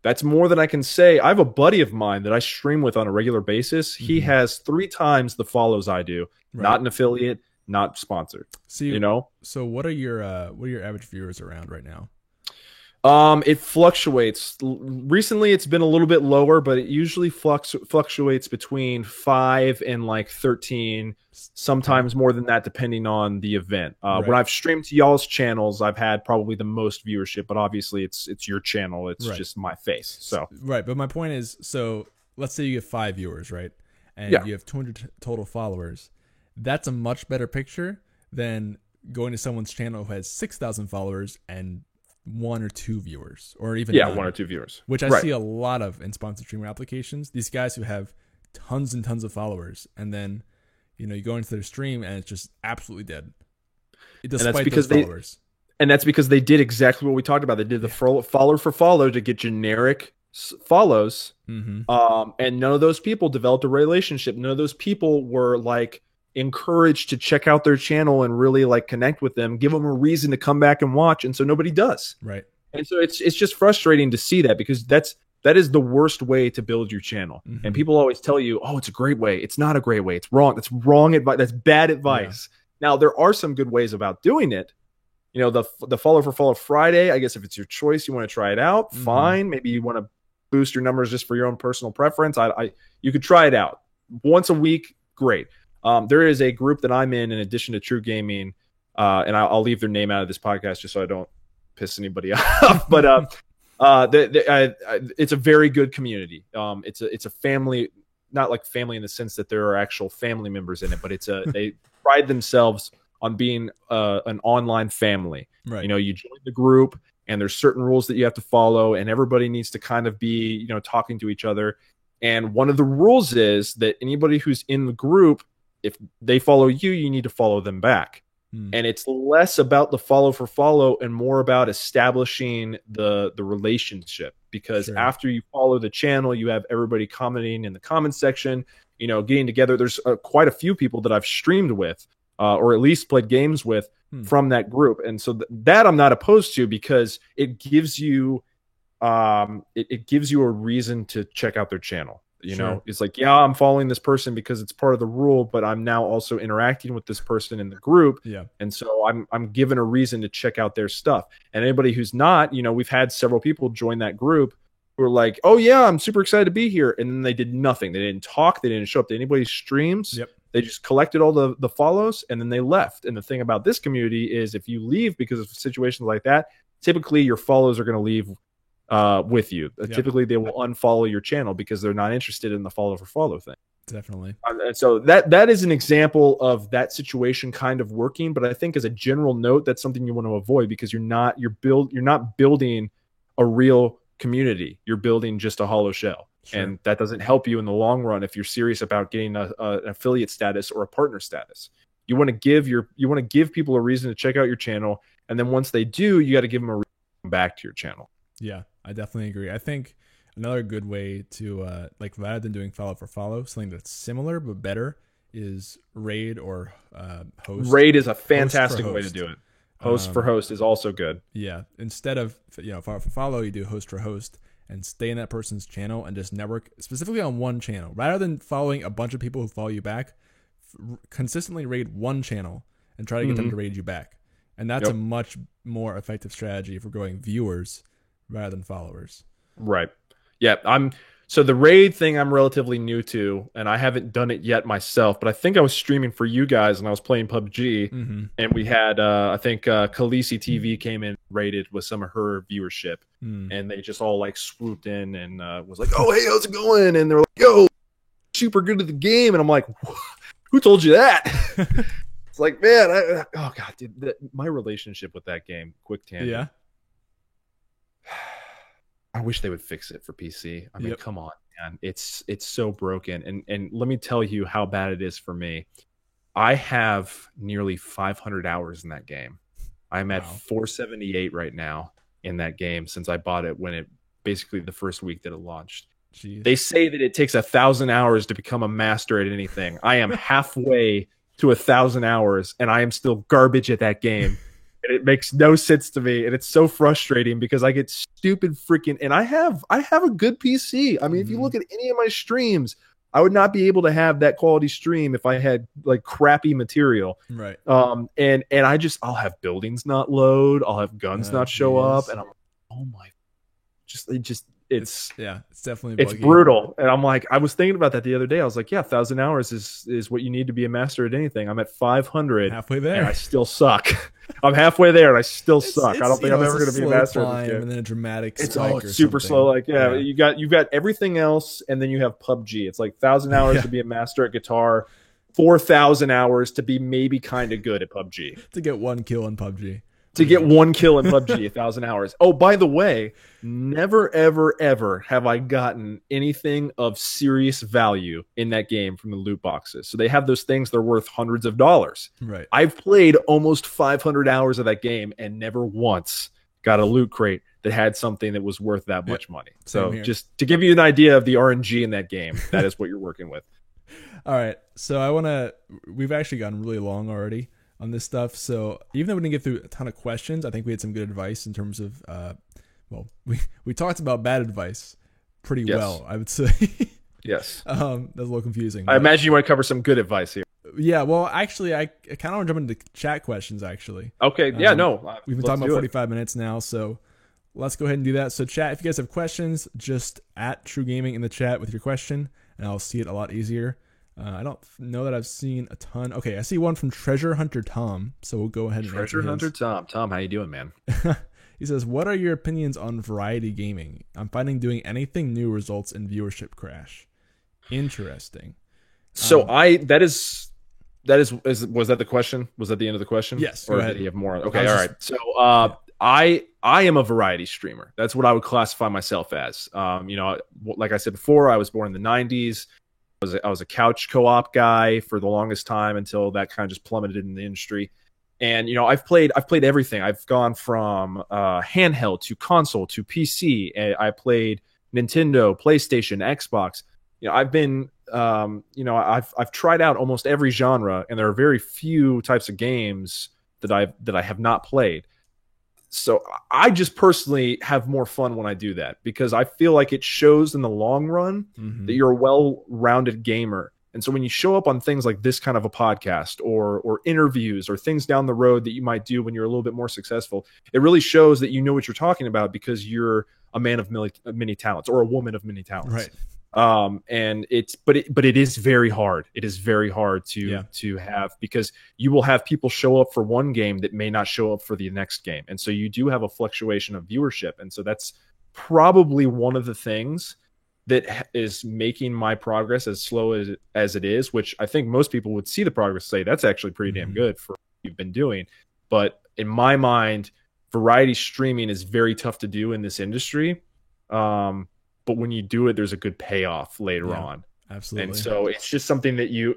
That's more than I can say. I have a buddy of mine that I stream with on a regular basis. He Mhm. has 3 times the follows I do. Right. Not an affiliate, not sponsored. See, So so what are your average viewers around right now? It fluctuates. Recently, it's been a little bit lower, but it usually fluctuates between 5 and like 13, sometimes more than that, depending on the event. Right. When I've streamed to y'all's channels, I've had probably the most viewership, but obviously it's your channel. It's Right. just my face. So Right, but my point is, so let's say you get 5 viewers, right? And Yeah. you have 200 total followers. That's a much better picture than going to someone's channel who has 6,000 followers and 1 or 2 viewers, or even yeah, none, 1 or 2 viewers, which I Right. see a lot of in sponsored streamer applications. These guys who have tons and tons of followers, and then you go into their stream and it's just absolutely dead. Despite because those followers. And that's because they did exactly what we talked about. They did the follow for follow to get generic follows. Mm-hmm. And none of those people developed a relationship. None of those people were like encouraged to check out their channel and really like connect with them, give them a reason to come back and watch. And so nobody does. Right. And so it's just frustrating to see that, because that is the worst way to build your channel. Mhm. And people always tell you, oh, it's a great way. It's not a great way. It's wrong. That's wrong advice. That's bad advice. Now, there are some good ways about doing it. The follow for follow Friday, I guess if it's your choice, you want to try it out, Mhm. fine. Maybe you want to boost your numbers just for your own personal preference. You could try it out once a week. Great. There is a group that I'm in addition to True Gaming, and I'll leave their name out of this podcast just so I don't piss anybody off. But it's a very good community. It's a family, not like family in the sense that there are actual family members in it, but they pride themselves on being an online family. Right. You join the group, and there's certain rules that you have to follow, and everybody needs to kind of be talking to each other. And one of the rules is that anybody who's in the group, if they follow you, you need to follow them back. And it's less about the follow for follow and more about establishing the relationship, because Sure. after you follow the channel, you have everybody commenting in the comment section, getting together. There's quite a few people that I've streamed with, or at least played games with from that group. And so that I'm not opposed to, because it gives you it gives you a reason to check out their channel. Sure. It's like, yeah, I'm following this person because it's part of the rule, but I'm now also interacting with this person in the group. Yeah. And so I'm given a reason to check out their stuff. And anybody who's not, we've had several people join that group who are like, oh yeah, I'm super excited to be here. And then they did nothing. They didn't talk. They didn't show up to anybody's streams. Yep. They just collected all the follows and then they left. And the thing about this community is if you leave because of situations like that, typically your follows are going to leave with you. Yep. Typically they will unfollow your channel because they're not interested in the follow for follow thing. Definitely. And so that is an example of that situation kind of working. But I think as a general note, that's something you want to avoid, because you're not building a real community. You're building just a hollow shell. Sure. And that doesn't help you in the long run if you're serious about getting an affiliate status or a partner status. You want to give people a reason to check out your channel, and then once they do, you got to give them a reason to come back to your channel. Yeah, I definitely agree. I think another good way to like, rather than doing follow for follow, something that's similar but better is raid or host. Raid is a fantastic way to host. do it. Host for host is also good. Yeah, instead of follow for follow, you do host for host and stay in that person's channel and just network specifically on one channel rather than following a bunch of people who follow you back. Consistently raid one channel and try to get them to raid you back, and that's a much more effective strategy for growing viewers rather than followers. Right. Yeah. So the raid thing I'm relatively new to, and I haven't done it yet myself, but I think I was streaming for you guys and I was playing PUBG, and we had I think Khaleesi TV came in, raided with some of her viewership, and they just all like swooped in and was like, "Oh, hey, how's it going?" And they're like, "Yo, super good at the game," and I'm like, "Who told you that?" It's like, man, oh god, dude, my relationship with that game, quick tangent. Yeah. I wish they would fix it for PC. I mean, come on, man. It's so broken. And let me tell you how bad it is for me. I have nearly 500 hours in that game. I'm at 478 right now in that game since I bought it when it basically the first week that it launched. Jeez. They say that it takes 1,000 hours to become a master at anything. I am halfway to 1,000 hours and I am still garbage at that game. And it makes no sense to me, and it's so frustrating because I get stupid freaking. And I have a good PC. I mean, if you look at any of my streams, I would not be able to have that quality stream if I had like crappy material. Right. And I'll have buildings not load, I'll have guns not show up, and I'm like, oh my, it's definitely it's brutal. And I'm like, I was thinking about that the other day. I was like, yeah, 1,000 hours is what you need to be a master at anything. I'm at 500, halfway there, and I still suck. I'm halfway there, and I still suck. I don't think I'm ever going to be a master at this game. And then a dramatic it's spike all or super something. slow. Like, you've got everything else, and then you have PUBG. It's like 1,000 hours to be a master at guitar, 4,000 hours to be maybe kind of good at PUBG. To get one kill in PUBG. To get one kill in PUBG, 1,000 hours. Oh, by the way, never, ever, ever have I gotten anything of serious value in that game from the loot boxes. So they have those things that are worth hundreds of dollars. Right. I've played almost 500 hours of that game and never once got a loot crate that had something that was worth that much money. So just to give you an idea of the RNG in that game, that is what you're working with. All right. So we've actually gotten really long already on this stuff. So even though we didn't get through a ton of questions, I think we had some good advice in terms of, we talked about bad advice pretty well, I would say. Yes. That's a little confusing. I imagine you want to cover some good advice here. Yeah. Well, actually, I kind of want to jump into chat questions, actually. Okay. Yeah, we've been talking about 45 minutes now, so let's go ahead and do that. So chat, if you guys have questions, just at True Gaming in the chat with your question, and I'll see it a lot easier. I don't know that I've seen a ton. Okay, I see one from Treasure Hunter Tom, so we'll go ahead and Treasure Hunter Tom. Tom, how you doing, man? He says, what are your opinions on variety gaming? I'm finding doing anything new results in viewership crash. Interesting. So was that the question? Was that the end of the question? Yes. Or did you have more? Okay, all right. So I am a variety streamer. That's what I would classify myself as. Like I said before, I was born in the 90s. I was a couch co-op guy for the longest time until that kind of just plummeted in the industry. And I've played everything. I've gone from handheld to console to PC. And I played Nintendo, PlayStation, Xbox. I've been I've tried out almost every genre, and there are very few types of games that I have not played. So I just personally have more fun when I do that, because I feel like it shows in the long run that you're a well-rounded gamer. And so when you show up on things like this kind of a podcast or interviews or things down the road that you might do when you're a little bit more successful, it really shows that you know what you're talking about, because you're a man of many talents, or a woman of many talents. Right. And it is very hard. It is very hard to have, because you will have people show up for one game that may not show up for the next game. And so you do have a fluctuation of viewership. And so that's probably one of the things is making my progress as slow as it is, which I think most people would see the progress, say that's actually pretty damn good for what you've been doing. But in my mind, variety streaming is very tough to do in this industry. But when you do it, there's a good payoff later on. Absolutely. And so it's just something that you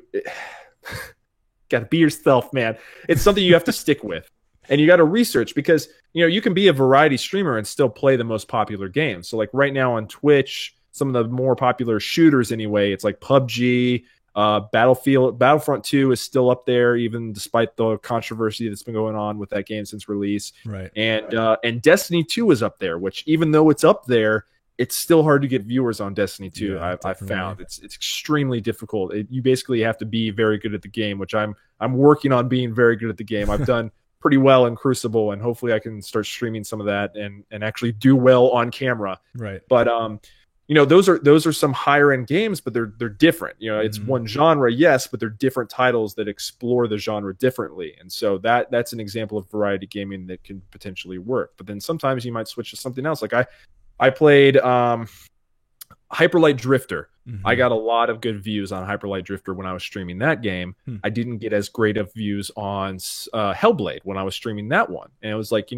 got to be yourself, man. It's something you have to stick with. And you got to research, because, you can be a variety streamer and still play the most popular games. So like right now on Twitch, some of the more popular shooters anyway, it's like PUBG, Battlefront 2 is still up there, even despite the controversy that's been going on with that game since release. Right. And Destiny 2 is up there, which even though it's up there, it's still hard to get viewers on Destiny 2. Yeah, I've found it's extremely difficult. You basically have to be very good at the game, which I'm working on being very good at the game. I've done pretty well in Crucible, and hopefully I can start streaming some of that and actually do well on camera. Right. But those are some higher end games, but they're different. It's one genre, yes, but they're different titles that explore the genre differently. And so that's an example of variety gaming that can potentially work. But then sometimes you might switch to something else. Like I played Hyperlight Drifter. I got a lot of good views on Hyperlight Drifter when I was streaming that game. I didn't get as great of views on Hellblade when I was streaming that one. And it was like,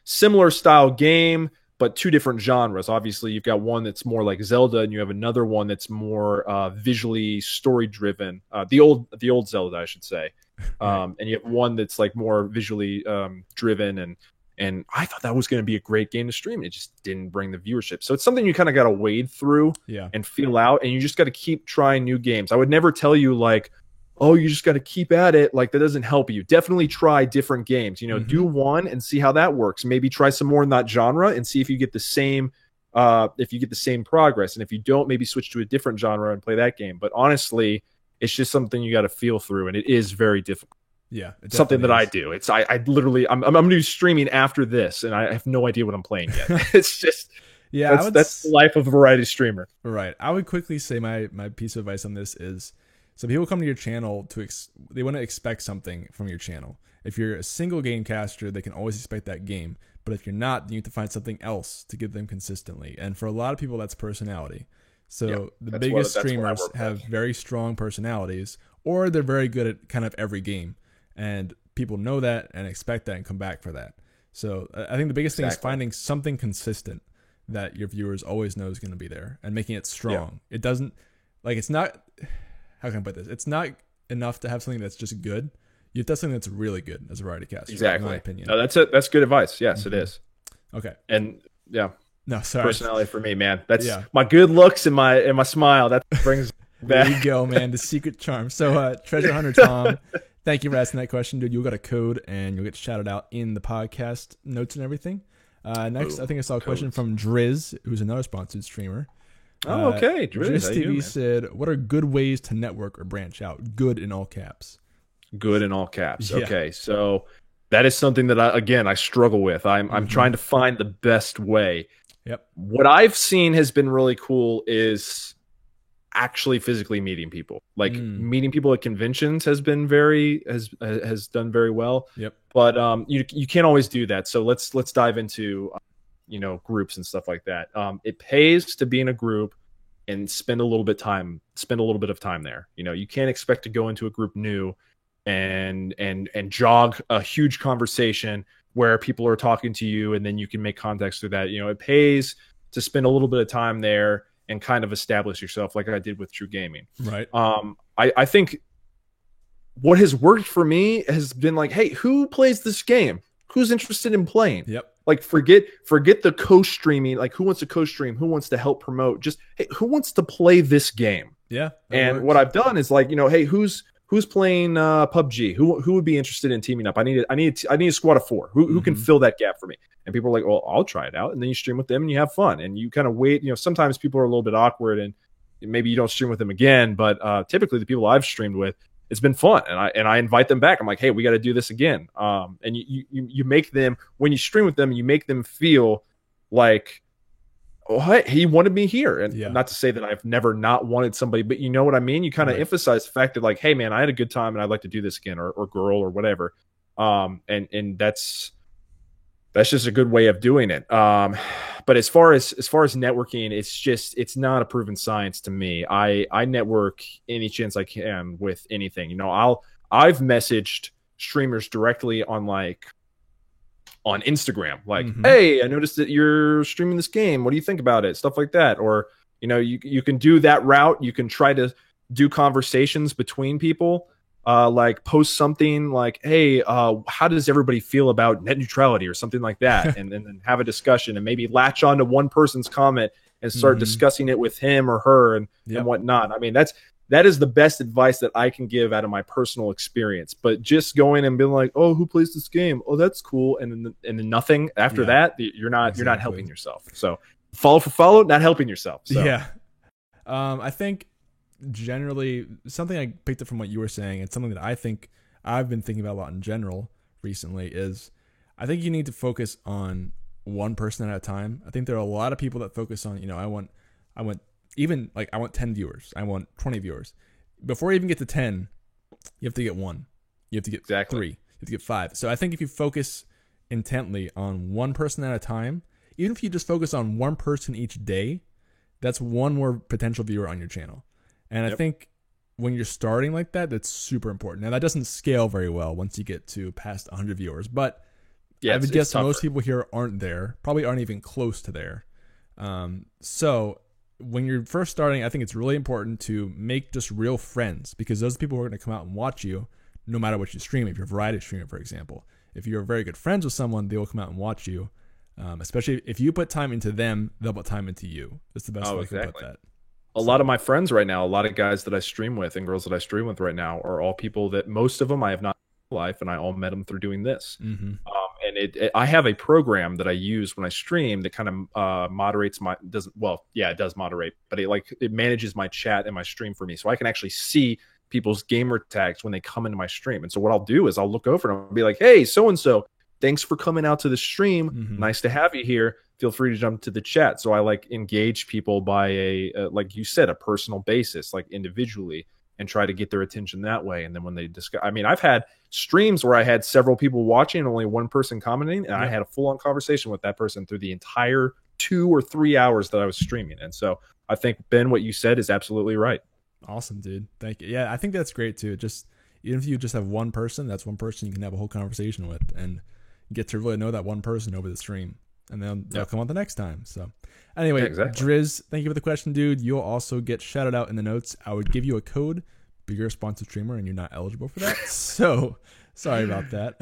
similar style game, but two different genres. Obviously, you've got one that's more like Zelda, and you have another one that's more visually story driven. The old Zelda, I should say. And you have one that's like more visually driven, and I thought that was going to be a great game to stream. It just didn't bring the viewership. So it's something you kind of got to wade through and feel out, and you just got to keep trying new games. I would never tell you like, oh, you just got to keep at it. Like, that doesn't help you. Definitely try different games. Do one and see how that works. Maybe try some more in that genre and see if you get the same progress. And if you don't, maybe switch to a different genre and play that game. But honestly, it's just something you got to feel through, and it is very difficult. Yeah, something that I do. It's I literally I'm going to be streaming after this, and I have no idea what I'm playing yet. It's just that's the life of a variety streamer. Right. I would quickly say my piece of advice on this is, so people come to your channel they want to expect something from your channel. If you're a single game caster, they can always expect that game. But if you're not, then you have to find something else to give them consistently. And for a lot of people, that's personality. So the biggest streamers have very strong personalities, or they're very good at kind of every game. And people know that and expect that and come back for that. So I think the biggest thing is finding something consistent that your viewers always know is going to be there, and making it strong. It doesn't, like, it's not, how can I put this? It's not enough to have something that's just good. You have to have something that's really good as a variety caster. Exactly. In my opinion. No, that's good advice. Yes, it is. Okay. And no, sorry. Personality for me, man. That's my good looks and my smile. That brings back. There you go, man. The secret charm. So Treasure Hunter Tom, thank you for asking that question, dude. You'll get a code and you'll get shouted out in the podcast notes and everything. Next, I think I saw a question from Driz, who's another sponsored streamer. Oh, okay. Driz TV said, what are good ways to network or branch out? Good in all caps. Good in all caps. Yeah. Okay. So that is something that I struggle with. I'm trying to find the best way. Yep. What I've seen has been really cool is actually physically meeting people. Like meeting people at conventions has been has done very well. Yep. But you can't always do that. So let's dive into groups and stuff like that. It pays to be in a group and spend a little bit of time there. You can't expect to go into a group new and jog a huge conversation where people are talking to you and then you can make contacts through that. It pays to spend a little bit of time there and kind of establish yourself, like I did with True Gaming. Right. I think what has worked for me has been like, hey, who plays this game? Who's interested in playing? Yep. Like forget the co-streaming. Like, who wants to co-stream? Who wants to help promote? Just, hey, who wants to play this game? Yeah. And what I've done is like, hey, who's playing PUBG? Who would be interested in teaming up? I need a squad of 4. Who can fill that gap for me? And people are like, well, I'll try it out. And then you stream with them and you have fun. And you kind of wait. Sometimes people are a little bit awkward and maybe you don't stream with them again. But typically the people I've streamed with, it's been fun. And I invite them back. I'm like, hey, we got to do this again. And you make them, when you stream with them, you make them feel like, oh, hey, he wanted me here. And not to say that I've never not wanted somebody, but you know what I mean? You kind of emphasize the fact that like, hey man, I had a good time and I'd like to do this again, or girl or whatever. And that's just a good way of doing it. But as far as networking, it's not a proven science to me. I network any chance I can with anything. I've messaged streamers directly on Instagram, like, hey, I noticed that you're streaming this game. What do you think about it? Stuff like that. Or, you can do that route. You can try to do conversations between people, like post something like, hey, how does everybody feel about net neutrality or something like that? and then have a discussion and maybe latch on to one person's comment and start discussing it with him or her and whatnot. I mean, that is the best advice that I can give out of my personal experience. But just going and being like, "Oh, who plays this game? Oh, that's cool," and then nothing after that, you're not helping yourself. So follow for follow, not helping yourself. So. Yeah, I think generally something I picked up from what you were saying, and something that I think I've been thinking about a lot in general recently is, I think you need to focus on one person at a time. I think there are a lot of people that focus on, I want. Even like I want 10 viewers, I want 20 viewers. Before you even get to 10, you have to get 1. You have to get 3. You have to get 5. So I think if you focus intently on one person at a time, even if you just focus on one person each day, that's one more potential viewer on your channel. And I think when you're starting like that, that's super important. Now that doesn't scale very well once you get to past 100 viewers, but I would guess most people here probably aren't even close to there. So when you're first starting, I think it's really important to make just real friends, because those people who are going to come out and watch you no matter what you stream. If you're a variety streamer, for example, if you're very good friends with someone, they will come out and watch you. Especially if you put time into them, they'll put time into you. That's the best way I can put that. A lot of my friends right now, a lot of guys that I stream with and girls that I stream with right now are all people that most of them I have not in life, and I all met them through doing this. And I have a program that I use when I stream that kind of moderates it does moderate, but it manages my chat and my stream for me, so I can actually see people's gamer tags when they come into my stream. And so what I'll do is I'll look over and I'll be like, hey, so and so, thanks for coming out to the stream. Nice to have you here. Feel free to jump to the chat. So I engage people by like you said, a personal basis, like individually, and try to get their attention that way. And then when they discuss, I mean, I've had streams where I had several people watching and only one person commenting, and I had a full-on conversation with that person through the entire 2 or 3 hours that I was streaming. And so I think, Ben, what you said is absolutely right. Awesome, dude. Thank you. Yeah, I think that's great too. Just even if you just have one person, that's one person you can have a whole conversation with and get to really know that one person over the stream. And then they'll come on the next time. So anyway, Driz, thank you for the question, dude. You'll also get shouted out in the notes. I would give you a code, but you're a sponsored streamer and you're not eligible for that. So sorry about that.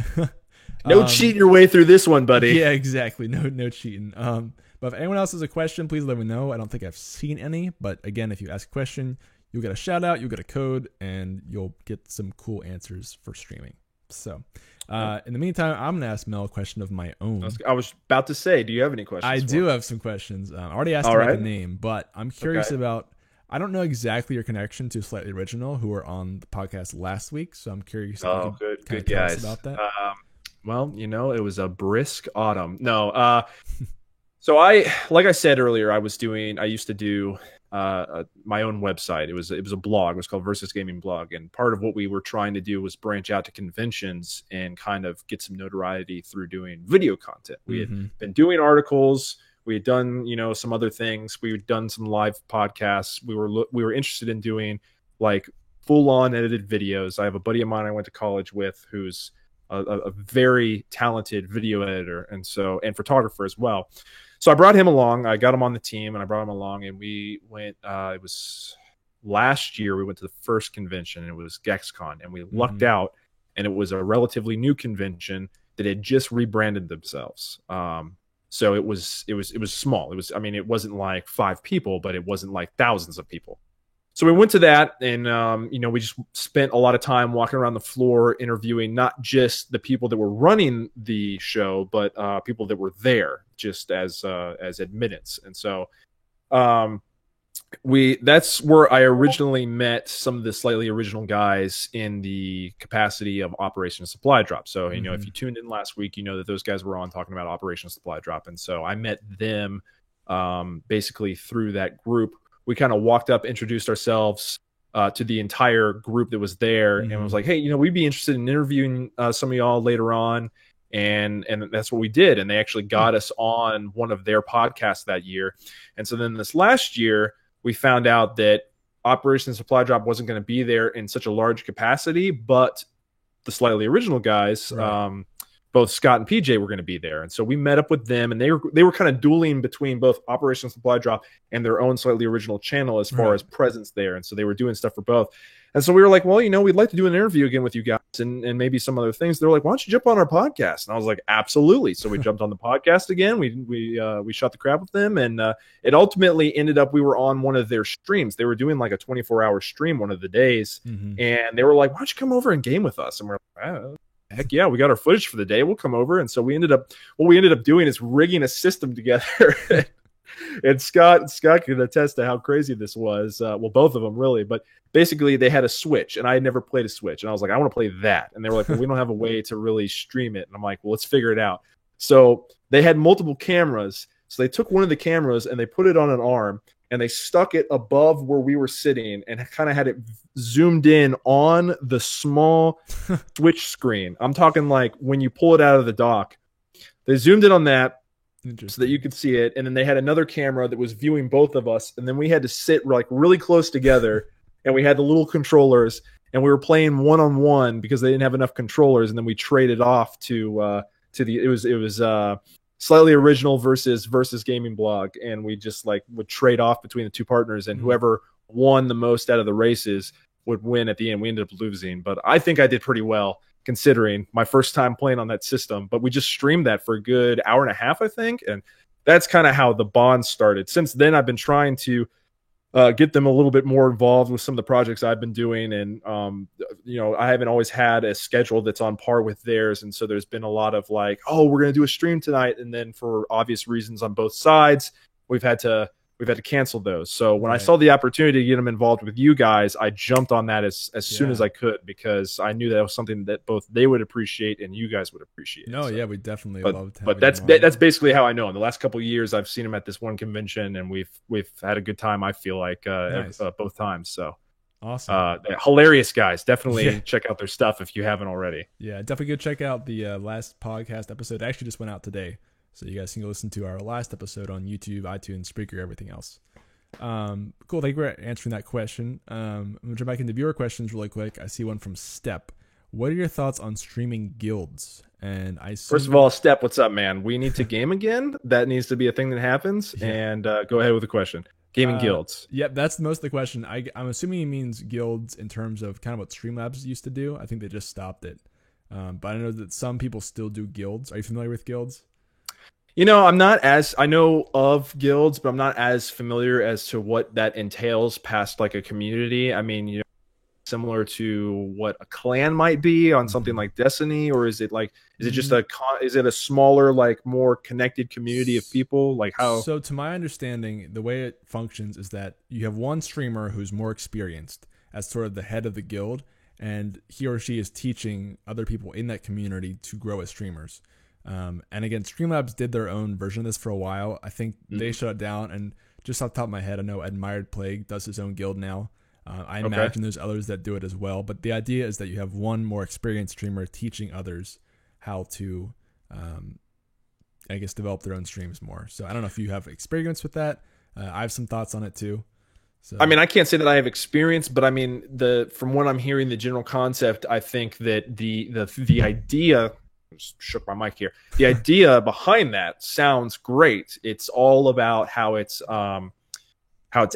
No cheating your way through this one, buddy. Yeah, exactly. No cheating. But if anyone else has a question, please let me know. I don't think I've seen any, but again, if you ask a question, you'll get a shout out, you'll get a code, and you'll get some cool answers for streaming. So in the meantime, I'm going to ask Mel a question of my own. I was about to say, do you have any questions? I do have some questions. I already asked about the name, but I'm curious about, I don't know exactly your connection to Slightly Original, who were on the podcast last week. So I'm curious. Oh, good guys. About that. Well, it was a brisk autumn. No. So like I said earlier, I used to do my own website. It was a blog. It was called Versus Gaming Blog, and part of what we were trying to do was branch out to conventions and kind of get some notoriety through doing video content. We had been doing articles. We had done some other things. We had done some live podcasts. We were interested in doing like full on edited videos. I have a buddy of mine I went to college with who's a very talented video editor and photographer as well. So I brought him along. I got him on the team, and I brought him along, and we went. It was last year. We went to the first convention, and it was GexCon, and we lucked out, and it was a relatively new convention that had just rebranded themselves. So it was small. It wasn't like 5 people, but it wasn't like thousands of people. So we went to that, and we just spent a lot of time walking around the floor interviewing not just the people that were running the show, but people that were there just as admittance. And so that's where I originally met some of the Slightly Original guys in the capacity of Operation Supply Drop. So if you tuned in last week, you know that those guys were on talking about Operation Supply Drop, and so I met them basically through that group. We kind of walked up, introduced ourselves to the entire group that was there, and was like, hey, we'd be interested in interviewing some of y'all later on. and that's what we did. And they actually got us on one of their podcasts that year. And so then this last year, we found out that Operation Supply Drop wasn't going to be there in such a large capacity, but the Slightly Original guys, Right. both Scott and PJ, were going to be there. And so we met up with them, and they were kind of dueling between both Operation Supply Drop and their own Slightly Original channel as far Right. as presence there. And so they were doing stuff for both. And so we were like, well, we'd like to do an interview again with you guys and maybe some other things. They're like, why don't you jump on our podcast? And I was like, absolutely. So we jumped on the podcast again. We shot the crap with them, and it ultimately ended up we were on one of their streams. They were doing like a 24-hour stream one of the days, Mhm. and they were like, why don't you come over and game with us? And we're like, heck yeah, we got our footage for the day. We'll come over. And so what we ended up doing is rigging a system together. And Scott could attest to how crazy this was. Well, both of them really, but basically they had a Switch, and I had never played a Switch, and I was like, I want to play that. And they were like, well, we don't have a way to really stream it. And I'm like, well, let's figure it out. So they had multiple cameras. So they took one of the cameras and they put it on an arm, and they stuck it above where we were sitting and kind of had it zoomed in on the small Switch screen. I'm talking like when you pull it out of the dock. They zoomed in on that so Interesting. that you could see it, and then they had another camera that was viewing both of us, and then we had to sit like really close together, and we had the little controllers, and we were playing one-on-one because they didn't have enough controllers, and then we traded off to the it was Slightly Original versus Gaming Blog, and we just like would trade off between the two partners, and whoever won the most out of the races would win at the end. We ended up losing, but I think I did pretty well considering my first time playing on that system. But we just streamed that for a good hour and a half, I think, and that's kind of how the bond started. Since then, I've been trying to get them a little bit more involved with some of the projects I've been doing, and I haven't always had a schedule that's on par with theirs, and so there's been a lot of like, oh, we're going to do a stream tonight, and then for obvious reasons on both sides, we've had to cancel those. So when I saw the opportunity to get them involved with you guys, I jumped on that as soon as I could, because I knew that was something that both they would appreciate and you guys would appreciate. No, So, yeah, we definitely but, loved. but having that's him basically how I know him. The last couple of years, I've seen him at this one convention, and we've had a good time. I feel like Nice. both times. So on. Awesome. they're hilarious guys. Definitely Yeah. check out their stuff if you haven't already. Yeah, definitely go check out the last podcast episode. It actually just went out today, so you guys can go listen to our last episode on YouTube, iTunes, Spreaker, everything else. Cool. Thank you for answering that question. I'm gonna jump back into viewer questions really quick. I see one from Step. What are your thoughts on streaming guilds? And I First of all, Step, what's up, man? We need to game again. That needs to be a thing that happens. Yeah. And go ahead with the question. Gaming guilds. Yep, that's most of the question. I'm assuming he means guilds in terms of kind of what Streamlabs used to do. I think they just stopped it. But I know that some people still do guilds. Are you familiar with guilds? I know of guilds, but I'm not as familiar as to what that entails past like a community. I mean, similar to what a clan might be on something like Destiny, or is it just is it a smaller, like more connected community of people? Like how? So to my understanding, the way it functions is that you have one streamer who's more experienced as sort of the head of the guild, and he or she is teaching other people in that community to grow as streamers. And again, Streamlabs did their own version of this for a while. I think they shut it down. And just off the top of my head, I know Admired Plague does his own guild now. I imagine there's others that do it as well. But the idea is that you have one more experienced streamer teaching others how to, I guess, develop their own streams more. So I don't know if you have experience with that. I have some thoughts on it too. So I mean, I can't say that I have experience, but I mean, from what I'm hearing, the general concept, I think that the idea. Just shook my mic here. The idea behind that sounds great. It's all about how it's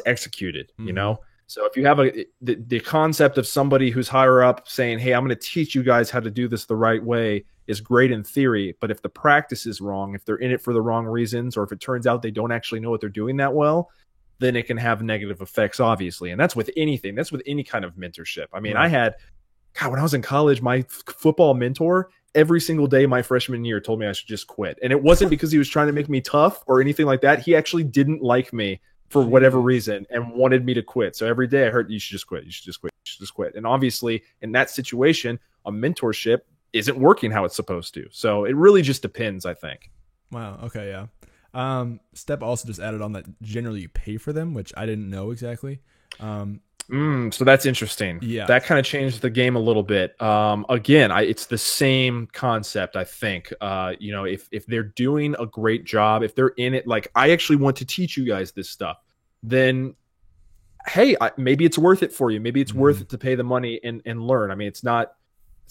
executed, you know. So if you have the concept of somebody who's higher up saying, "Hey, I'm going to teach you guys how to do this the right way," is great in theory. But if the practice is wrong, if they're in it for the wrong reasons, or if it turns out they don't actually know what they're doing that well, then it can have negative effects, obviously. And that's with anything. That's with any kind of mentorship. I mean, I had, when I was in college, my football mentor, every single day my freshman year told me I should just quit. And it wasn't because he was trying to make me tough or anything like that. He actually didn't like me for whatever reason and wanted me to quit. So every day I heard, you should just quit. You should just quit. You should just quit. And obviously in that situation, a mentorship isn't working how it's supposed to. So it really just depends, I think. Wow. Okay. Yeah. Step also just added on that generally you pay for them, which I didn't know exactly. So that's interesting. Yeah. That kind of changed the game a little bit. Again, it's the same concept, I think. If they're doing a great job, if they're in it, like I actually want to teach you guys this stuff, then hey, maybe it's worth it for you. Maybe it's worth it to pay the money and learn. I mean, it's not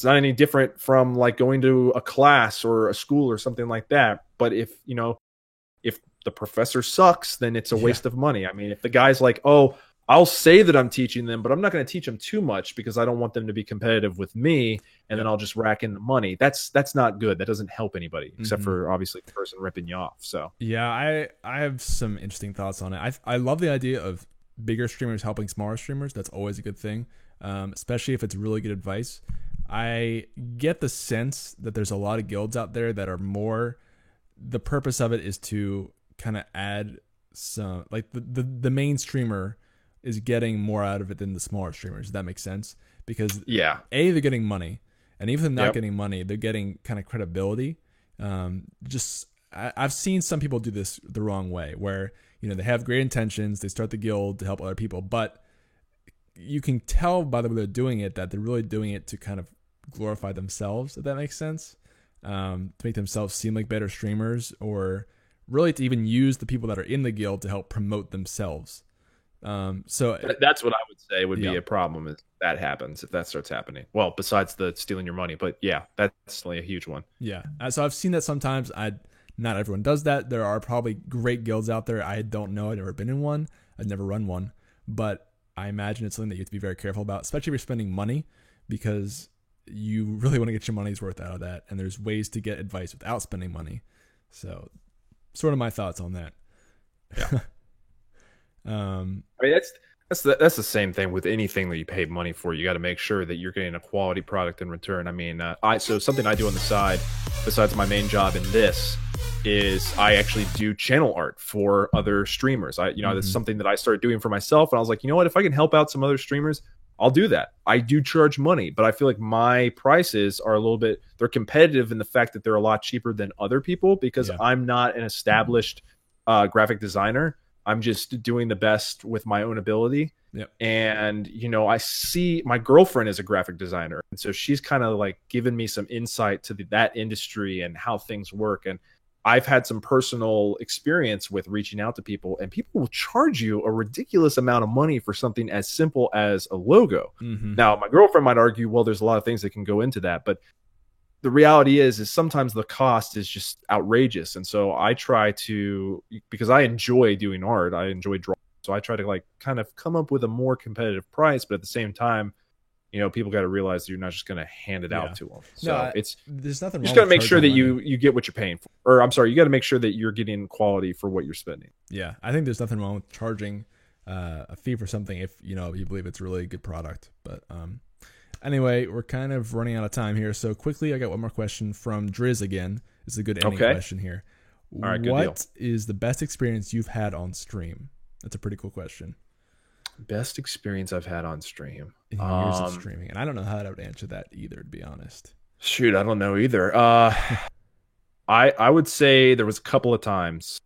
any different from like going to a class or a school or something like that. But if the professor sucks, then it's a waste of money. I mean, if the guy's like, oh, I'll say that I'm teaching them, but I'm not going to teach them too much because I don't want them to be competitive with me, and then I'll just rack in the money. That's not good. That doesn't help anybody except for obviously the person ripping you off. So yeah, I have some interesting thoughts on it. I love the idea of bigger streamers helping smaller streamers. That's always a good thing, especially if it's really good advice. I get the sense that there's a lot of guilds out there that are more, the purpose of it is to kind of add some, like the main streamer is getting more out of it than the smaller streamers. Does that make sense? Because they're getting money, and even if they're not getting money, they're getting kind of credibility. I've seen some people do this the wrong way, where they have great intentions, they start the guild to help other people, but you can tell by the way they're doing it that they're really doing it to kind of glorify themselves, if that makes sense, to make themselves seem like better streamers, or really to even use the people that are in the guild to help promote themselves. So that's what I would say would be a problem if that happens, if that starts happening. Well, besides the stealing your money, but yeah, that's like a huge one. Yeah. So I've seen that sometimes. Not everyone does that. There are probably great guilds out there. I don't know. I've never been in one. I've never run one, but I imagine it's something that you have to be very careful about, especially if you're spending money, because you really want to get your money's worth out of that. And there's ways to get advice without spending money. So sort of my thoughts on that. Yeah. I mean, that's the same thing with anything that you pay money for. You got to make sure that you're getting a quality product in return. I mean, so something I do on the side, besides my main job in this, is I actually do channel art for other streamers. That's something that I started doing for myself, and I was like, you know what? If I can help out some other streamers, I'll do that. I do charge money, but I feel like my prices are they're competitive in the fact that they're a lot cheaper than other people, because I'm not an established graphic designer. I'm just doing the best with my own ability. Yep. And, I see my girlfriend is a graphic designer. And so she's kind of like given me some insight to that industry and how things work. And I've had some personal experience with reaching out to people, and people will charge you a ridiculous amount of money for something as simple as a logo. Now, my girlfriend might argue, well, there's a lot of things that can go into that, but the reality is sometimes the cost is just outrageous. And so I try to, because I enjoy doing art, I enjoy drawing. So I try to like kind of come up with a more competitive price, but at the same time, people got to realize that you're not just going to hand it out to them. So there's nothing wrong. You just got to make sure that you get what you're paying for, or I'm sorry, you got to make sure that you're getting quality for what you're spending. Yeah. I think there's nothing wrong with charging a fee for something if, you believe it's a really good product, but, anyway, we're kind of running out of time here. So quickly, I got one more question from Driz again. This is a good ending question here. All right, good what is the best experience you've had on stream? That's a pretty cool question. Best experience I've had on stream. In years of streaming. And I don't know how I would answer that either, to be honest. Shoot, I don't know either. I would say there was a couple of times.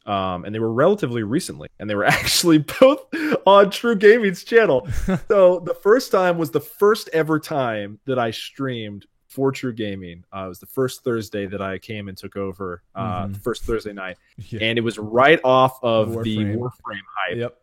And they were relatively recently, and they were actually both on True Gaming's channel. So the first time was the first ever time that I streamed for True Gaming. It was the first Thursday that I came and took over, the first Thursday night, and it was right off of the Warframe hype. Yep.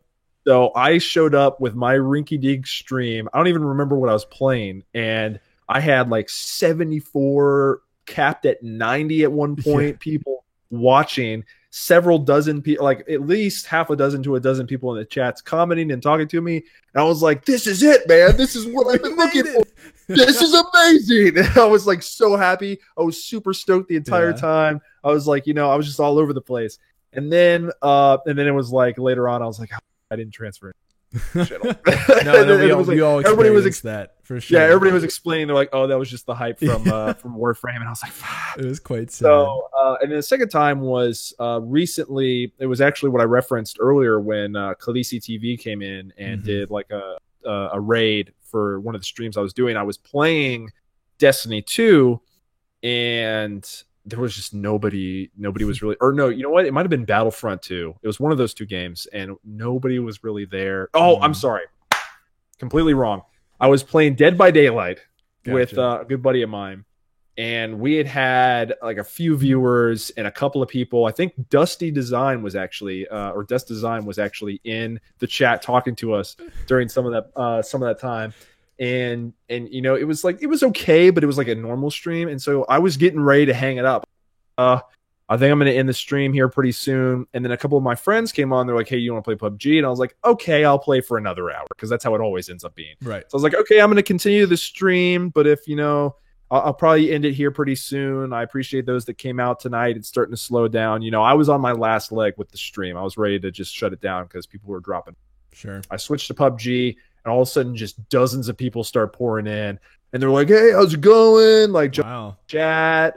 So I showed up with my rinky-dink stream. I don't even remember what I was playing, and I had like 74, capped at 90 at one point, people watching. Several dozen people, like at least half a dozen to a dozen people in the chats commenting and talking to me. And I was like, this is it, man. This is what I've been looking for. This is amazing. And I was like so happy. I was super stoked the entire time. I was like, I was just all over the place. And then it was like later on, I was like, I didn't transfer it. We all experienced that for sure. Yeah, everybody was explaining. They're like, "Oh, that was just the hype from Warframe," and I was like, "Fuck." It was quite sad. So, and then the second time was recently. It was actually what I referenced earlier when Khaleesi TV came in and did like a raid for one of the streams I was doing. I was playing Destiny 2, and there was just nobody was really, or no, you know what? It might've been Battlefront 2. It was one of those two games, and nobody was really there. Oh, I'm sorry. completely wrong. I was playing Dead by Daylight with Gotcha. a good buddy of mine, and we had like a few viewers and a couple of people. I think Dusty Design was actually, or Dust Design was actually in the chat talking to us during some of that time. And it was like, it was okay, but it was like a normal stream. And so I was getting ready to hang it up. I think I'm going to end the stream here pretty soon. And then a couple of my friends came on. They're like, hey, you want to play PUBG? And I was like, okay, I'll play for another hour, because that's how it always ends up being. Right. So I was like, okay, I'm going to continue the stream, but if, I'll probably end it here pretty soon. I appreciate those that came out tonight. It's starting to slow down. I was on my last leg with the stream. I was ready to just shut it down because people were dropping. Sure. I switched to PUBG, and all of a sudden just dozens of people start pouring in. And they're like, hey, how's it going? Like, Wow. chat.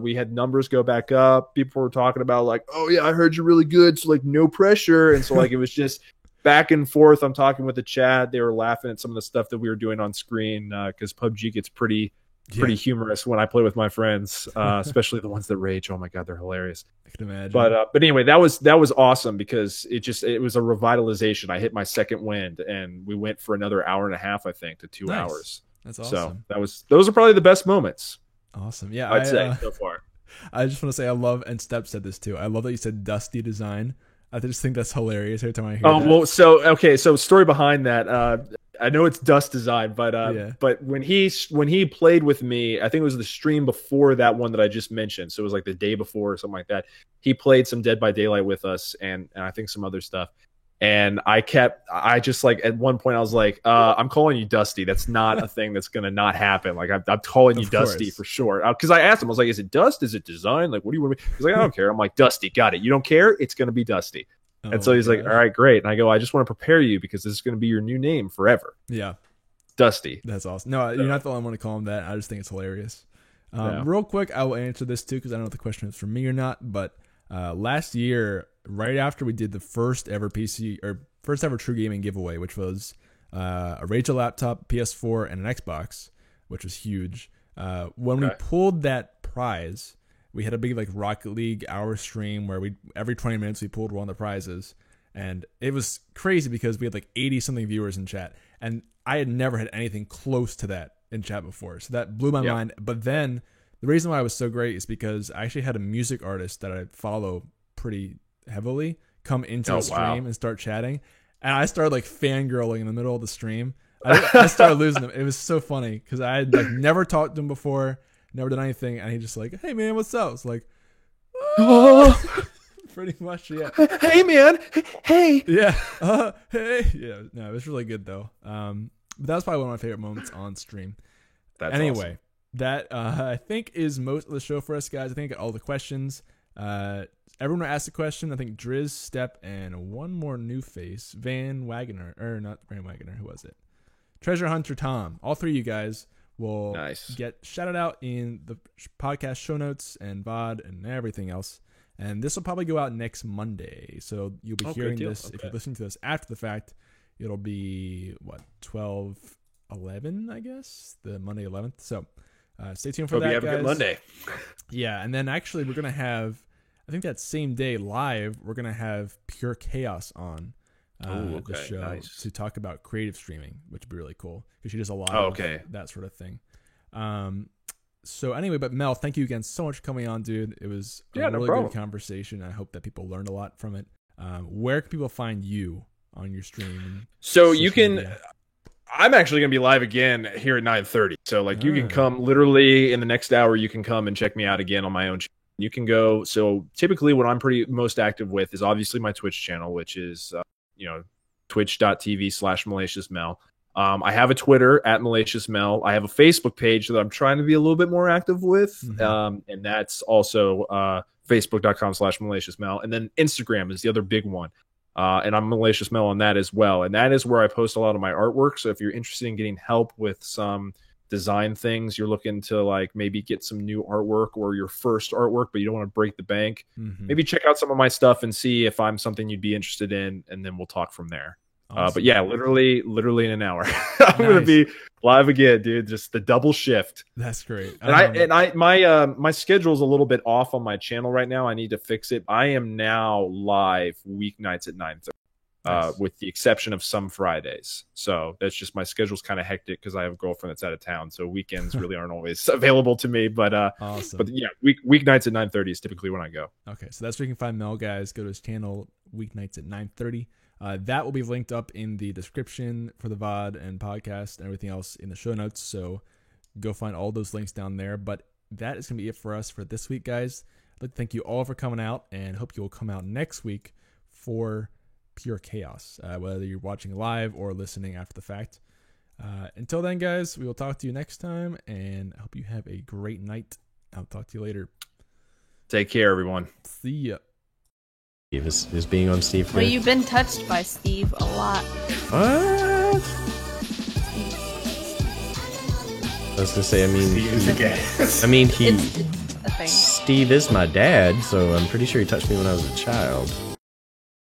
We had numbers go back up. People were talking about like, oh yeah, I heard you're really good. So like, no pressure. And so like, it was just back and forth. I'm talking with the chat. They were laughing at some of the stuff that we were doing on screen, because PUBG gets pretty humorous when I play with my friends, especially the ones that rage. Oh my god, they're hilarious. I can imagine. But anyway, that was awesome, because it was a revitalization. I hit my second wind, and we went for another hour and a half, I think, to 2 Nice. hours. That's awesome. So those are probably the best moments, Awesome. Yeah, I'd say so far. I just want to say I love, and Step said this too, I love that you said Dusty Design. I just think that's hilarious every time I hear that. Well, so story behind that. I know it's Dust Design, but when he played with me, I think it was the stream before that one that I just mentioned. So it was like the day before or something like that. He played some Dead by Daylight with us, and I think some other stuff. And I just like, at one point I was like, I'm calling you Dusty. That's not a thing that's going to not happen. Like I'm calling you Dusty for sure. Cause I asked him, I was like, is it Dust? Is it Design? Like, what do you want me? He's like, I don't care. I'm like, Dusty, got it. You don't care? It's going to be Dusty. And so he's like, all right, great. And I go, I just want to prepare you, because this is going to be your new name forever. Yeah. Dusty. That's awesome. No, you're not the only one to call him that. I just think it's hilarious. Real quick, I will answer this too, because I don't know if the question is for me or not. But last year, right after we did the first ever True Gaming giveaway, which was a Rachel laptop, PS4, and an Xbox, which was huge. When we pulled that prize, we had a big like Rocket League hour stream where every 20 minutes we pulled one of the prizes, and it was crazy because we had like 80 something viewers in chat, and I had never had anything close to that in chat before, so that blew my mind. But then the reason why it was so great is because I actually had a music artist that I follow pretty heavily come into the stream and start chatting, and I started like fangirling in the middle of the stream. I started losing him. It was so funny because I had like never talked to him before, never done anything, and he just like, hey man, what's up? It's like, pretty much, yeah. Hey man, hey. Yeah, hey, yeah. No, it was really good though. But that was probably one of my favorite moments on stream. That's anyway, awesome. That I think is most of the show for us, guys. I think I got all the questions. Everyone asked a question. I think Driz, Step, and one more new face, Van Wagoner, or not Van Wagoner. Who was it? Treasure Hunter Tom. All three of you guys will get shouted out in the podcast show notes and VOD and everything else. And this will probably go out next Monday. So you'll be hearing this. If you're listening to this after the fact, it'll be, 12/11, I guess? The Monday 11th. So stay tuned for that, Hope you have a good Monday. Yeah, and then actually we're going to have, I think that same day live, we're going to have Pure Chaos on the show to talk about creative streaming, which would be really cool because she does a lot of that sort of thing. So anyway, but Mel, thank you again so much for coming on, dude. It was a really good conversation. I hope that people learned a lot from it. Where can people find you on your stream? So you can... Media? I'm actually going to be live again here at 9:30. So like you can come literally in the next hour, you can come and check me out again on my own channel. You can go. So typically what I'm most active with is obviously my Twitch channel, which is, twitch.tv/maliciousmel. I have a Twitter at maliciousmel. I have a Facebook page that I'm trying to be a little bit more active with. And that's also facebook.com/maliciousmel. And then Instagram is the other big one. And I'm Malicious Mel on that as well. And that is where I post a lot of my artwork. So if you're interested in getting help with some design things, you're looking to like maybe get some new artwork or your first artwork, but you don't want to break the bank, maybe check out some of my stuff and see if I'm something you'd be interested in. And then we'll talk from there. Awesome. But yeah, literally in an hour, I'm going to be live again, dude. Just the double shift. That's great. My schedule is a little bit off on my channel right now. I need to fix it. I am now live weeknights at 9:30. Nice. with the exception of some Fridays. So that's just my schedule's kind of hectic because I have a girlfriend that's out of town. So weekends really aren't always available to me. But Awesome. but yeah, weeknights at 9:30 is typically when I go. Okay, so that's where you can find Mel, guys. Go to his channel weeknights at 9:30. That will be linked up in the description for the VOD and podcast and everything else in the show notes. So go find all those links down there. But that is going to be it for us for this week, guys. I'd like to thank you all for coming out and hope you will come out next week for Pure Chaos, whether you're watching live or listening after the fact. Until then, guys, we will talk to you next time, and I hope you have a great night. I'll talk to you later. Take care, everyone. See ya. Is being on Steve Well, good? you've been touched by Steve a lot. What? I was gonna say, I mean, he It's a thing. Steve is my dad, so I'm pretty sure he touched me when I was a child.